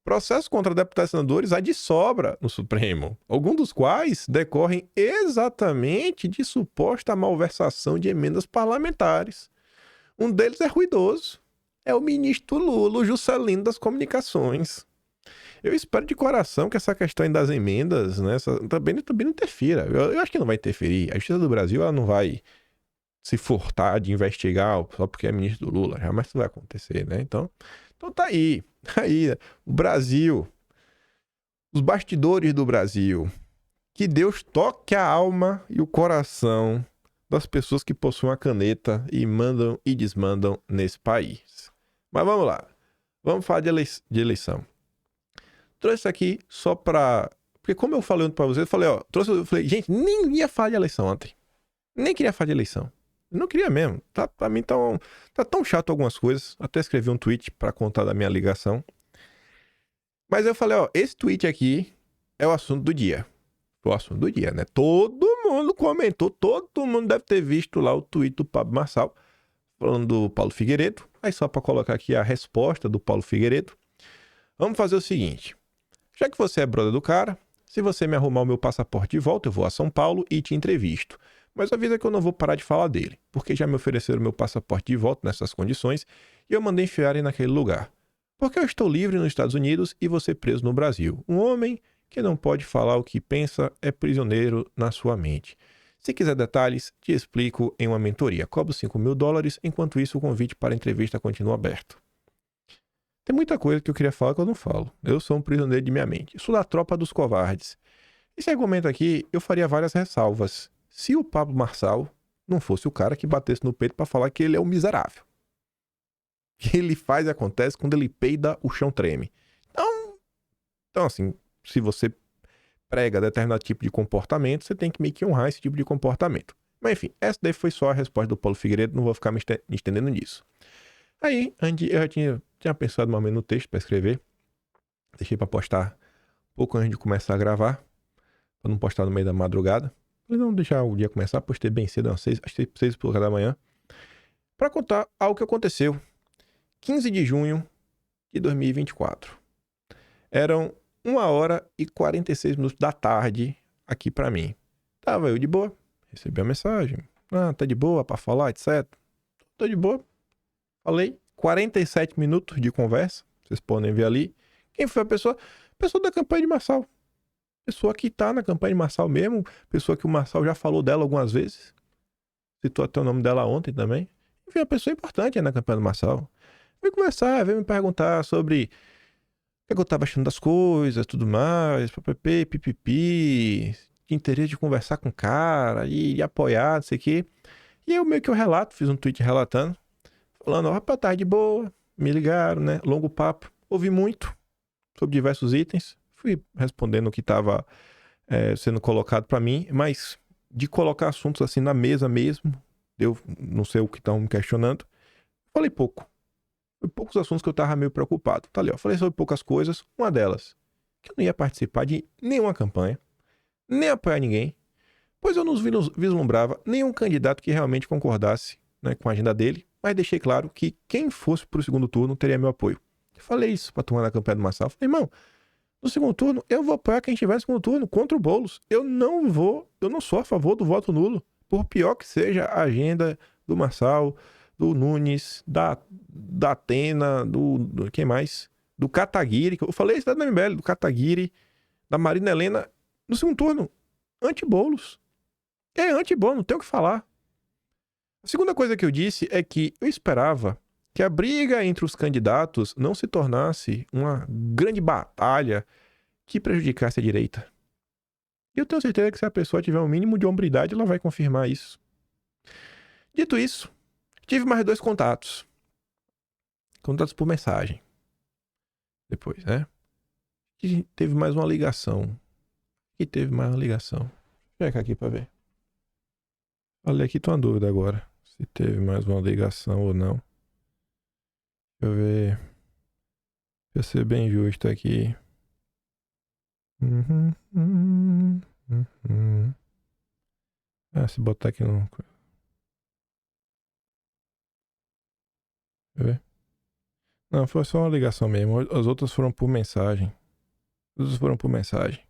Processos contra deputados e senadores há de sobra no Supremo, alguns dos quais decorrem exatamente de suposta malversação de emendas parlamentares. Um deles é ruidoso. É o ministro Lula, o Juscelino das Comunicações. Eu espero de coração que essa questão das emendas, né, também não interfira. Eu acho que não vai interferir. A Justiça do Brasil ela não vai se furtar de investigar só porque é ministro do Lula. Jamais isso vai acontecer, né? Então tá aí. Aí, o Brasil, os bastidores do Brasil. Que Deus toque a alma e o coração das pessoas que possuem a caneta e mandam e desmandam nesse país. Mas vamos lá. Vamos falar de eleição. Trouxe isso aqui só pra... Porque como eu falei ontem pra vocês, eu falei, gente, nem ia falar de eleição ontem. Nem queria falar de eleição. Eu não queria mesmo. Pra mim tá tão chato algumas coisas. Até escrevi um tweet pra contar da minha ligação. Mas eu falei, esse tweet aqui é o assunto do dia. Foi o assunto do dia, né? Todo mundo comentou, todo mundo deve ter visto lá o tweet do Pablo Marçal, falando do Paulo Figueiredo. Aí só pra colocar aqui a resposta do Paulo Figueiredo. Vamos fazer o seguinte. Já que você é brother do cara, se você me arrumar o meu passaporte de volta, eu vou a São Paulo e te entrevisto. Mas avisa que eu não vou parar de falar dele, porque já me ofereceram meu passaporte de volta nessas condições e eu mandei enfiarem naquele lugar. Porque eu estou livre nos Estados Unidos e você preso no Brasil. Um homem que não pode falar o que pensa é prisioneiro na sua mente. Se quiser detalhes, te explico em uma mentoria. Cobro $5.000, enquanto isso o convite para a entrevista continua aberto. Tem muita coisa que eu queria falar que eu não falo. Eu sou um prisioneiro de minha mente. Sou da tropa dos covardes. Esse argumento aqui, eu faria várias ressalvas. Se o Pablo Marçal não fosse o cara que batesse no peito para falar que ele é um miserável. Que ele faz e acontece, quando ele peida, o chão treme. Então assim, se você prega determinado tipo de comportamento, você tem que meio que honrar esse tipo de comportamento. Mas enfim, essa daí foi só a resposta do Paulo Figueiredo, não vou ficar me estendendo nisso. Aí, eu já tinha pensado mais ou menos no texto para escrever. Deixei para postar pouco antes de começar a gravar, para não postar no meio da madrugada. Falei, não, deixar o dia começar, postei bem cedo, às 6h da manhã, para contar algo que aconteceu. 15 de junho de 2024. Eram 1h46 da tarde aqui pra mim. Tava eu de boa, recebi a mensagem. Tá de boa pra falar, etc. Tô de boa. Falei. 47 minutos de conversa. Vocês podem ver ali. Quem foi a pessoa? Pessoa da campanha de Marçal. Pessoa que tá na campanha de Marçal mesmo. Pessoa que o Marçal já falou dela algumas vezes. Citou até o nome dela ontem também. Enfim, uma pessoa importante aí na campanha do Marçal. Veio conversar, veio me perguntar sobre o que eu tava achando das coisas, tudo mais, pipipi, de interesse de conversar com o cara e apoiar, não sei o quê. E eu meio que eu relato, fiz um tweet relatando, falando, rapaz, tá de boa, me ligaram, né, longo papo, ouvi muito sobre diversos itens, fui respondendo o que tava sendo colocado pra mim, mas de colocar assuntos assim na mesa mesmo, eu não sei o que estão me questionando, falei pouco. Poucos assuntos que eu tava meio preocupado. Tá ali, ó. Falei sobre poucas coisas. Uma delas, que eu não ia participar de nenhuma campanha, nem apoiar ninguém, pois eu não vislumbrava nenhum candidato que realmente concordasse, né, com a agenda dele, mas deixei claro que quem fosse pro segundo turno teria meu apoio. Eu falei isso pra turma da campanha do Marçal. Falei, irmão, No segundo turno, eu vou apoiar quem tiver no segundo turno contra o Boulos. Eu não sou a favor do voto nulo. Por pior que seja a agenda do Marçal, do Nunes, da Atena, quem mais? Do Kataguiri, que eu falei isso da MBL, do Kataguiri, da Marina Helena. No segundo turno, anti-Boulos. É anti-Boulos, não tem o que falar. A segunda coisa que eu disse é que eu esperava que a briga entre os candidatos não se tornasse uma grande batalha que prejudicasse a direita. E eu tenho certeza que se a pessoa tiver um mínimo de hombridade, ela vai confirmar isso. Dito isso, tive mais 2 contatos. Contatos por mensagem. Depois, né? E teve mais uma ligação. E teve mais uma ligação. Vou checar aqui pra ver. Falei aqui, tô uma dúvida agora. Se teve mais uma ligação ou não. Deixa eu ver. Deixa eu ser bem justo aqui. Se botar aqui no... Deixa eu ver. Não, foi só uma ligação mesmo. As outras foram por mensagem. As outras foram por mensagem.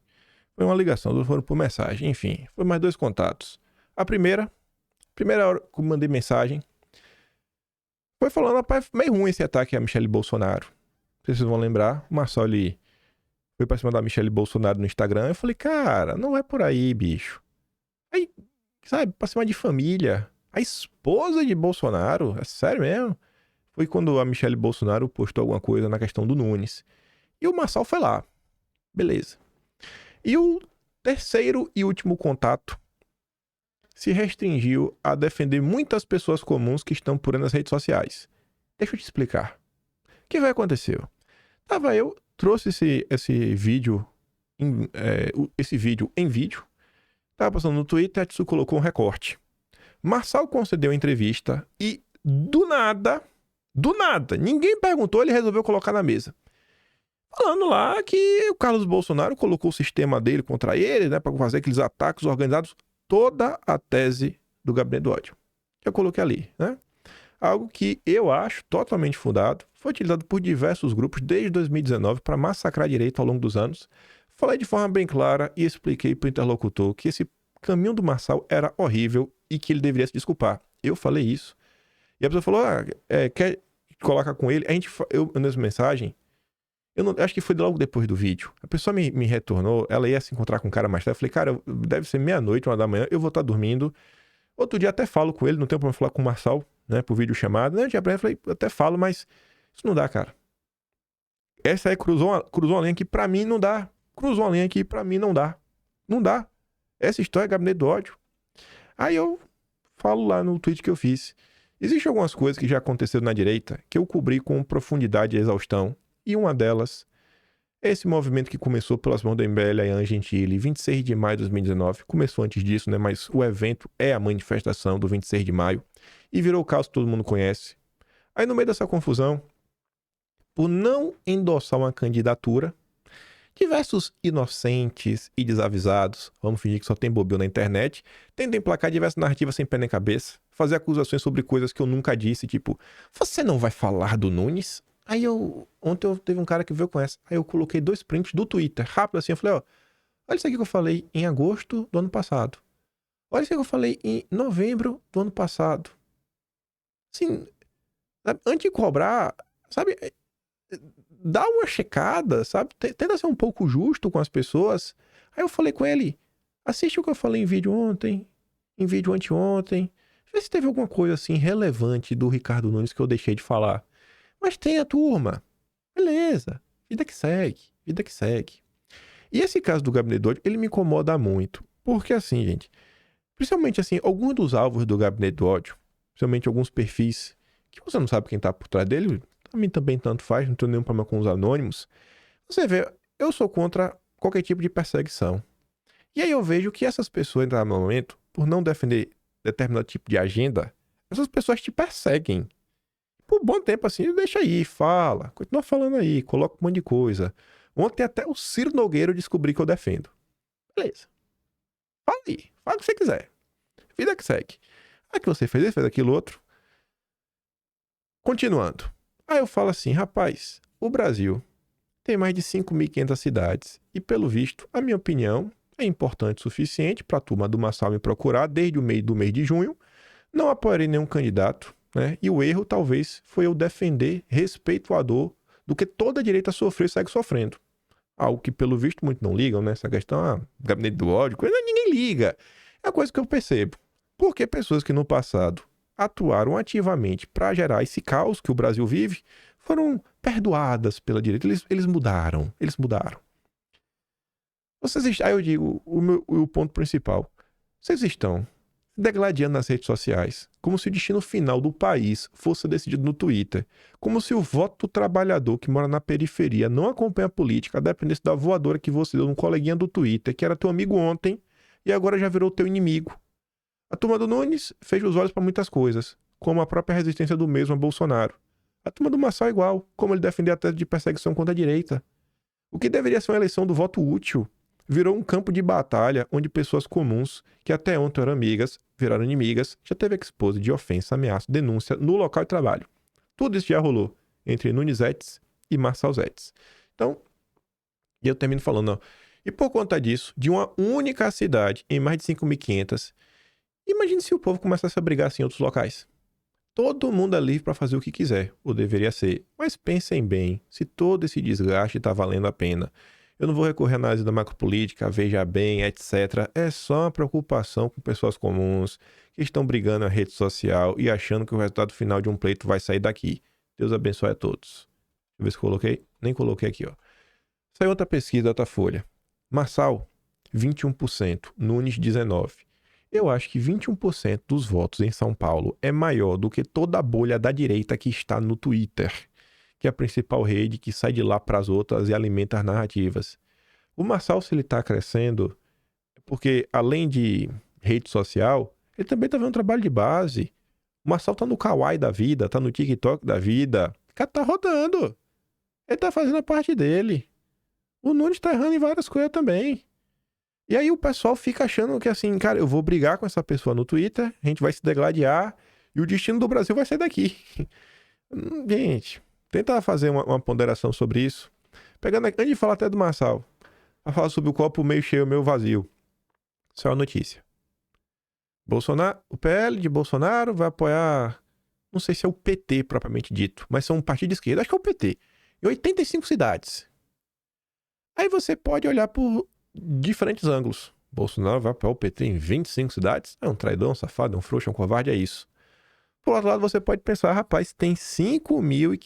Foi uma ligação, as outras foram por mensagem. Enfim, foi mais 2 contatos. A primeira hora que eu mandei mensagem, foi falando, rapaz, meio ruim esse ataque a Michele Bolsonaro. Vocês vão lembrar, o Marçal ali foi pra cima da Michele Bolsonaro no Instagram. Eu falei, cara, não é por aí, bicho. Aí, sabe, pra cima de família. A esposa de Bolsonaro, é sério mesmo? Foi quando a Michele Bolsonaro postou alguma coisa na questão do Nunes. E o Marçal foi lá. Beleza. E o terceiro e último contato se restringiu a defender muitas pessoas comuns que estão por aí nas redes sociais. Deixa eu te explicar. O que vai acontecer? Trouxe esse vídeo em vídeo. Tava passando no Twitter, a Tsu colocou um recorte. Marçal concedeu entrevista e do nada, ninguém perguntou, ele resolveu colocar na mesa. Falando lá que o Carlos Bolsonaro colocou o sistema dele contra ele, né, para fazer aqueles ataques organizados, toda a tese do gabinete do ódio. Eu coloquei ali, né? Algo que eu acho totalmente fundado, foi utilizado por diversos grupos desde 2019 para massacrar a direita ao longo dos anos. Falei de forma bem clara e expliquei para o interlocutor que esse caminho do Marçal era horrível e que ele deveria se desculpar. Eu falei isso. E a pessoa falou, quer colocar com ele? Eu nessa mensagem, acho que foi logo depois do vídeo. A pessoa me retornou, ela ia se encontrar com o cara mais tarde. Eu falei, cara, deve ser meia-noite, 1h da manhã, eu vou estar dormindo. Outro dia até falo com ele, não tenho problema falar com o Marçal, né, por vídeo chamado. Né, eu falei, eu até falo, mas isso não dá, cara. Essa aí cruzou uma linha que pra mim não dá. Cruzou uma linha que pra mim não dá. Não dá. Essa história é gabinete do ódio. Aí eu falo lá no tweet que eu fiz. Existem algumas coisas que já aconteceram na direita que eu cobri com profundidade e exaustão. E uma delas é esse movimento que começou pelas mãos do MBL e Ian Gentili, 26 de maio de 2019. Começou antes disso, né? Mas o evento é a manifestação do 26 de maio. E virou o caos que todo mundo conhece. Aí no meio dessa confusão, por não endossar uma candidatura, diversos inocentes e desavisados, vamos fingir que só tem bobeira na internet, tentam emplacar diversas narrativas sem pé nem cabeça, fazer acusações sobre coisas que eu nunca disse, tipo, você não vai falar do Nunes? Ontem teve um cara que veio com essa, aí eu coloquei 2 prints do Twitter, rápido assim, eu falei, olha isso aqui que eu falei em agosto do ano passado. Olha isso aqui que eu falei em novembro do ano passado. Assim, antes de cobrar, sabe, dá uma checada, sabe? Tenta ser um pouco justo com as pessoas. Aí eu falei com ele, assiste o que eu falei em vídeo ontem, em vídeo anteontem. Vê se teve alguma coisa assim relevante do Ricardo Nunes que eu deixei de falar. Mas tem a turma. Beleza. Vida que segue. Vida que segue. E esse caso do Gabinete do Ódio, ele me incomoda muito. Porque assim, gente, principalmente assim, alguns dos alvos do Gabinete do Ódio, principalmente alguns perfis que você não sabe quem tá por trás dele, a mim também tanto faz, não tenho nenhum problema com os anônimos. Você vê, eu sou contra qualquer tipo de perseguição. E aí eu vejo que essas pessoas, no momento, por não defender determinado tipo de agenda, essas pessoas te perseguem. Por bom tempo assim, deixa aí, fala, continua falando aí, coloca um monte de coisa. Ontem até o Ciro Nogueira eu descobri que eu defendo. Beleza. Fala aí, fala o que você quiser. Vida que segue. Ah, que você fez isso, fez aquilo outro. Continuando. Aí eu falo assim, rapaz, o Brasil tem mais de 5.500 cidades. E, pelo visto, a minha opinião é importante o suficiente para a turma do Marçal me procurar desde o meio do mês de junho. Não apoiarei nenhum candidato, né? E o erro, talvez, foi eu defender respeito à dor do que toda a direita sofreu e segue sofrendo. Algo que, pelo visto, muitos não ligam, né? Essa questão, gabinete do ódio, coisa, ninguém liga. É a coisa que eu percebo. Porque pessoas que no passado atuaram ativamente para gerar esse caos que o Brasil vive foram perdoadas pela direita. Eles mudaram. Eles mudaram. Aí eu digo, o ponto principal. Vocês estão degladiando nas redes sociais, como se o destino final do país fosse decidido no Twitter, como se o voto do trabalhador que mora na periferia não acompanha a política, dependesse da voadora que você deu num coleguinha do Twitter, que era teu amigo ontem, e agora já virou teu inimigo. A turma do Nunes fez os olhos para muitas coisas, como a própria resistência do mesmo a Bolsonaro. A turma do Marçal é igual, como ele defendeu a tese de perseguição contra a direita. O que deveria ser uma eleição do voto útil virou um campo de batalha onde pessoas comuns, que até ontem eram amigas, viraram inimigas, já teve expose de ofensa, ameaça, denúncia no local de trabalho. Tudo isso já rolou entre Nunesetes e Marçalzetes. Então, e eu termino falando, ó, e por conta disso, de uma única cidade em mais de 5.500, imagine se o povo começasse a brigar assim em outros locais. Todo mundo é livre para fazer o que quiser, ou deveria ser. Mas pensem bem, se todo esse desgaste está valendo a pena. Eu não vou recorrer à análise da macropolítica, veja bem, etc. É só uma preocupação com pessoas comuns que estão brigando na rede social e achando que o resultado final de um pleito vai sair daqui. Deus abençoe a todos. Deixa eu ver se coloquei. Nem coloquei aqui, ó. Saiu outra pesquisa da Datafolha. Marçal, 21%. Nunes, 19%. Eu acho que 21% dos votos em São Paulo é maior do que toda a bolha da direita que está no Twitter, que é a principal rede que sai de lá para as outras e alimenta as narrativas. O Marçal, se ele está crescendo, é porque além de rede social, ele também está vendo um trabalho de base. O Marçal está no Kawaii da vida, está no TikTok da vida. O cara tá rodando. Ele está fazendo a parte dele. O Nunes está errando em várias coisas também. E aí o pessoal fica achando que assim, cara, eu vou brigar com essa pessoa no Twitter, a gente vai se degladiar e o destino do Brasil vai sair daqui. Gente, tenta fazer uma ponderação sobre isso. Pegando aqui, antes de falar até do Marçal, a falar sobre o copo meio cheio, meio vazio. Só uma notícia. Bolsonaro, o PL de Bolsonaro vai apoiar, não sei se é o PT propriamente dito, mas são um partido de esquerda, acho que é o PT, em 85 cidades. Aí você pode olhar por diferentes ângulos. Bolsonaro vai apoiar o PT em 25 cidades? É um traidor, um safado, é um frouxo, é um covarde, é isso. Por outro lado, você pode pensar, rapaz, tem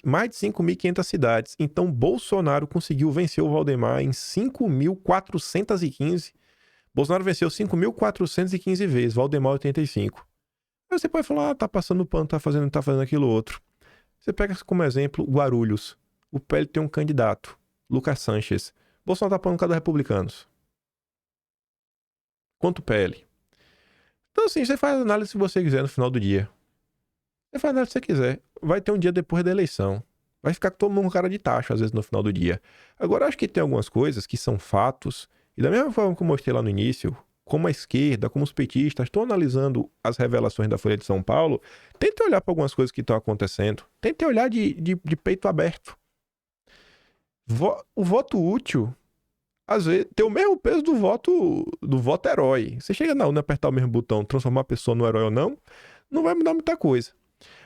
mais de 5.500 cidades. Então, Bolsonaro conseguiu vencer o Valdemar em 5.415. Bolsonaro venceu 5.415 vezes, Valdemar 85. Aí você pode falar, tá passando pano, tá fazendo aquilo outro. Você pega como exemplo Guarulhos. O PL tem um candidato, Lucas Sanches. Bolsonaro tá pondo cada republicanos. Quanto PL? Então, assim, você faz a análise se você quiser no final do dia. Você faz a análise se você quiser. Vai ter um dia depois da eleição. Vai ficar todo mundo com cara de tacho, às vezes, no final do dia. Agora, acho que tem algumas coisas que são fatos. E da mesma forma que eu mostrei lá no início, como a esquerda, como os petistas estão analisando as revelações da Folha de São Paulo, tente olhar para algumas coisas que estão acontecendo. Tente olhar de peito aberto. O voto útil, às vezes, tem o mesmo peso do voto herói. Você chega na urna, apertar o mesmo botão, transformar a pessoa no herói ou não vai mudar muita coisa.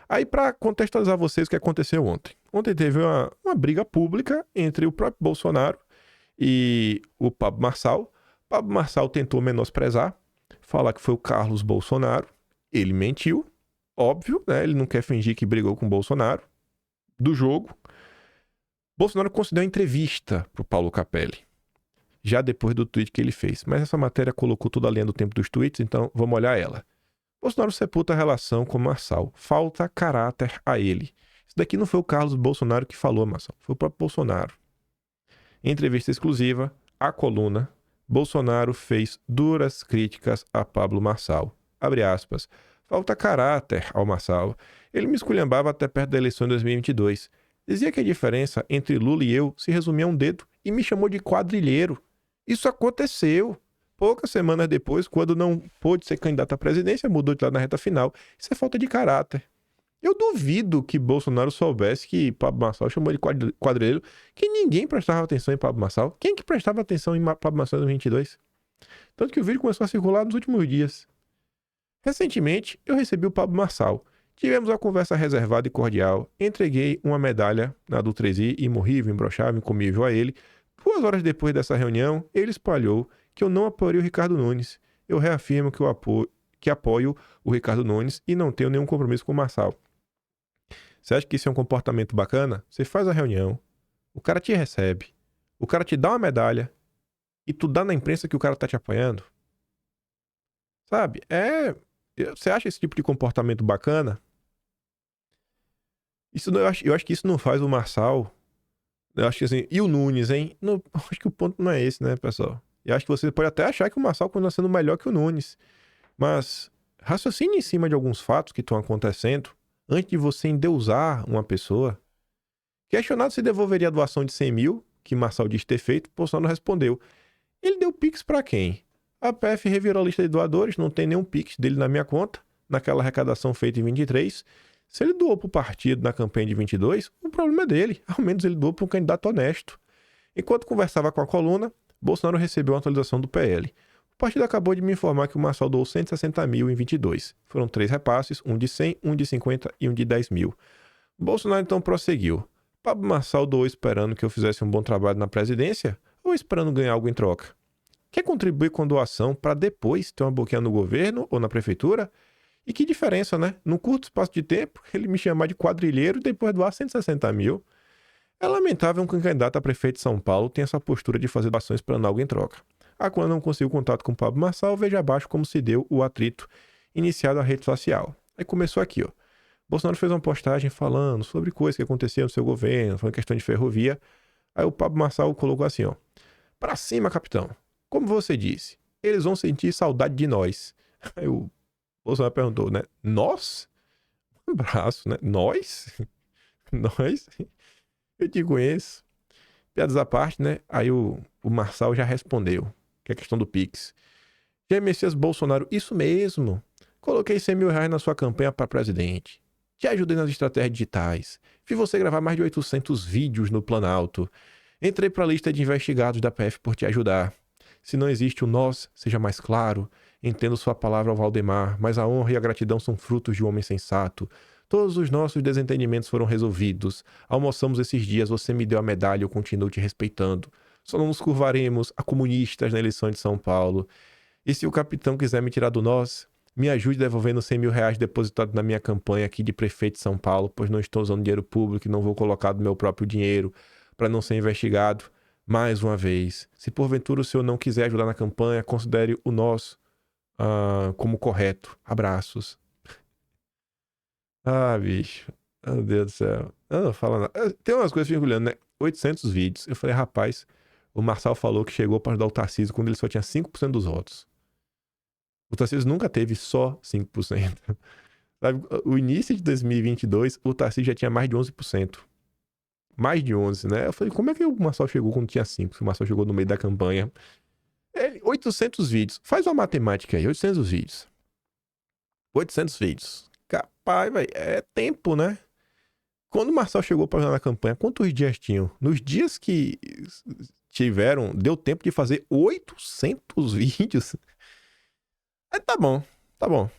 Aí, para contextualizar vocês o que aconteceu ontem. Ontem teve uma briga pública entre o próprio Bolsonaro e o Pablo Marçal. O Pablo Marçal tentou menosprezar, falar que foi o Carlos Bolsonaro. Ele mentiu, óbvio, né? Ele não quer fingir que brigou com o Bolsonaro. Do jogo. Bolsonaro concedeu uma entrevista pro Paulo Capelli, já depois do tweet que ele fez. Mas essa matéria colocou toda a linha do tempo dos tweets, então vamos olhar ela. Bolsonaro sepulta a relação com Marçal. Falta caráter a ele. Isso daqui não foi o Carlos Bolsonaro que falou, Marçal. Foi o próprio Bolsonaro. Em entrevista exclusiva, a coluna, Bolsonaro fez duras críticas a Pablo Marçal. Abre aspas. Falta caráter ao Marçal. Ele me esculhambava até perto da eleição de 2022. Dizia que a diferença entre Lula e eu se resumia a um dedo e me chamou de quadrilheiro. Isso aconteceu. Poucas semanas depois, quando não pôde ser candidato à presidência, mudou de lado na reta final. Isso é falta de caráter. Eu duvido que Bolsonaro soubesse que Pablo Marçal chamou ele de quadrilheiro, que ninguém prestava atenção em Pablo Marçal. Quem que prestava atenção em Pablo Marçal em 2022? Tanto que o vídeo começou a circular nos últimos dias. Recentemente, eu recebi o Pablo Marçal. Tivemos uma conversa reservada e cordial. Entreguei uma medalha na do 3i, imorrível, imbrochável, incomível a ele. 2 horas depois dessa reunião, ele espalhou que eu não apoiaria o Ricardo Nunes. Eu reafirmo que apoio o Ricardo Nunes e não tenho nenhum compromisso com o Marçal. Você acha que isso é um comportamento bacana? Você faz a reunião, o cara te recebe, o cara te dá uma medalha e tu dá na imprensa que o cara tá te apoiando? Sabe? Você acha esse tipo de comportamento bacana? Eu acho que isso não faz o Marçal. Eu acho que assim. E o Nunes, hein? Não, acho que o ponto não é esse, né, pessoal? Eu acho que você pode até achar que o Marçal continua sendo melhor que o Nunes. Mas raciocine em cima de alguns fatos que estão acontecendo antes de você endeusar uma pessoa. Questionado se devolveria a doação de 100 mil, que Marçal disse ter feito, Bolsonaro respondeu. Ele deu Pix pra quem? A PF revirou a lista de doadores, não tem nenhum Pix dele na minha conta, naquela arrecadação feita em 23. Se ele doou pro partido na campanha de 22, o problema é dele. Ao menos ele doou para um candidato honesto. Enquanto conversava com a coluna, Bolsonaro recebeu uma atualização do PL. O partido acabou de me informar que o Marçal doou 160 mil em 22. Foram 3 repasses, um de 100, um de 50 e um de 10 mil. Bolsonaro então prosseguiu. Pablo Marçal doou esperando que eu fizesse um bom trabalho na presidência ou esperando ganhar algo em troca? Quer contribuir com doação para depois ter uma boquinha no governo ou na prefeitura? E que diferença, né? Num curto espaço de tempo, ele me chamar de quadrilheiro e depois doar 160 mil. É lamentável que um candidato a prefeito de São Paulo tenha essa postura de fazer doações esperando algo em troca. Quando não conseguiu contato com o Pablo Marçal, veja abaixo como se deu o atrito iniciado na rede social. Aí começou aqui, ó. Bolsonaro fez uma postagem falando sobre coisas que aconteciam no seu governo, falando questão de ferrovia. Aí o Pablo Marçal colocou assim, ó. Pra cima, capitão. Como você disse, eles vão sentir saudade de nós. Aí o Bolsonaro perguntou, né? Nós? Um abraço, né? Nós? Nós? Eu te conheço. Piadas à parte, né? Aí o Marçal já respondeu, que é a questão do Pix. Jair Messias Bolsonaro, isso mesmo. Coloquei 100 mil reais na sua campanha para presidente. Te ajudei nas estratégias digitais. Fiz você gravar mais de 800 vídeos no Planalto. Entrei para a lista de investigados da PF por te ajudar. Se não existe o nós, seja mais claro. Entendo sua palavra ao Valdemar, mas a honra e a gratidão são frutos de um homem sensato. Todos os nossos desentendimentos foram resolvidos. Almoçamos esses dias, você me deu a medalha e eu continuo te respeitando. Só não nos curvaremos a comunistas na eleição de São Paulo. E se o capitão quiser me tirar do nós, me ajude devolvendo 100 mil reais depositados na minha campanha aqui de prefeito de São Paulo, pois não estou usando dinheiro público e não vou colocar do meu próprio dinheiro para não ser investigado. Mais uma vez, se porventura o senhor não quiser ajudar na campanha, considere o nós como correto. Abraços. Bicho. Meu Deus do céu. Eu não falo nada. Tem umas coisas que eu fico olhando, né? 800 vídeos. Eu falei, rapaz, o Marçal falou que chegou para ajudar o Tarcísio quando ele só tinha 5% dos votos. O Tarcísio nunca teve só 5%. Sabe? O início de 2022, o Tarcísio já tinha mais de 11%. Mais de 11, né? Eu falei, como é que o Marçal chegou quando tinha 5? Se o Marçal chegou no meio da campanha. 800 vídeos. Faz uma matemática aí, 800 vídeos. 800 vídeos. Capaz, velho, é tempo, né? Quando o Marçal chegou para ajudar na campanha, quantos dias tinham? Nos dias que tiveram, deu tempo de fazer 800 vídeos. Tá bom, tá bom.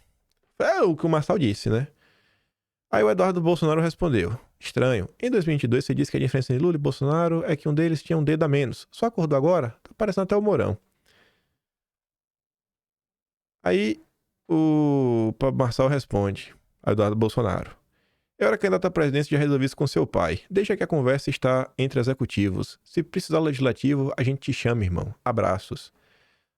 É o que o Marçal disse, né? Aí o Eduardo Bolsonaro respondeu. Estranho. Em 2022 você disse que a diferença entre Lula e Bolsonaro é que um deles tinha um dedo a menos. Só acordou agora? Tá parecendo até o Mourão. Aí o Marçal responde a Eduardo Bolsonaro. Eu era candidato à presidência e já resolvi isso com seu pai. Deixa que a conversa está entre executivos. Se precisar legislativo, a gente te chama, irmão. Abraços.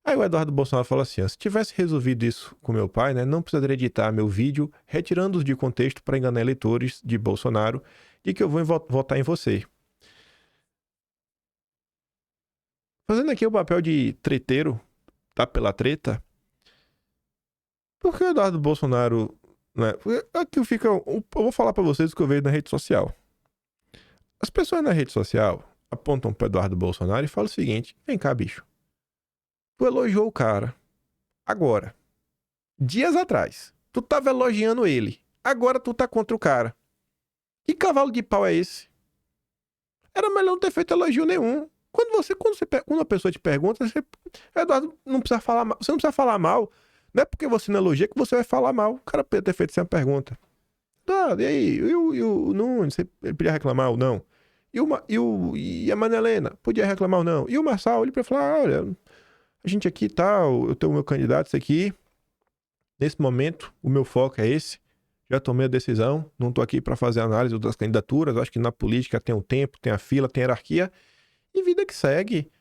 Aí o Eduardo Bolsonaro falou assim, se tivesse resolvido isso com meu pai, né, não precisaria editar meu vídeo, retirando-os de contexto para enganar eleitores de Bolsonaro de que eu vou votar em você. Fazendo aqui o papel de treteiro, tá pela treta, por que o Eduardo Bolsonaro, né, aqui fica, eu vou falar para vocês o que eu vejo na rede social. As pessoas na rede social apontam para Eduardo Bolsonaro e falam o seguinte, vem cá, bicho. Tu elogiou o cara. Agora. Dias atrás. Tu tava elogiando ele. Agora tu tá contra o cara. Que cavalo de pau é esse? Era melhor não ter feito elogio nenhum. Quando a pessoa te pergunta, Eduardo, não precisa falar mal. Você não precisa falar mal. Não é porque você não elogia que você vai falar mal. O cara poderia ter feito essa pergunta. Ah, e aí? E o Nunes? Ele podia reclamar ou não? E a Maria Helena? Podia reclamar ou não? E o Marçal? Ele podia falar, olha, a gente aqui tal, eu tenho o meu candidato, isso aqui. Nesse momento, o meu foco é esse. Já tomei a decisão, não tô aqui para fazer análise das candidaturas. Acho que na política tem o tempo, tem a fila, tem a hierarquia. E vida que segue.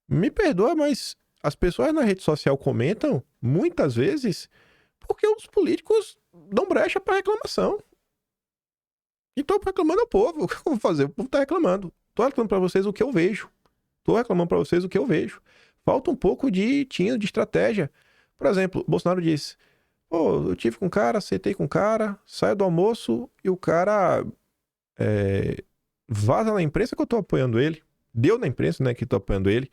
Me perdoa, mas as pessoas na rede social comentam, muitas vezes, porque os políticos dão brecha para reclamação. Então, reclamando é o povo. O que eu vou fazer? O povo tá reclamando. Tô reclamando para vocês o que eu vejo. Tô reclamando para vocês o que eu vejo. Falta um pouco de tino, de estratégia. Por exemplo, Bolsonaro disse, pô, eu tive com um cara, aceitei com um cara, saio do almoço e o cara vaza na imprensa que eu tô apoiando ele. Deu na imprensa, né, que tô apoiando ele.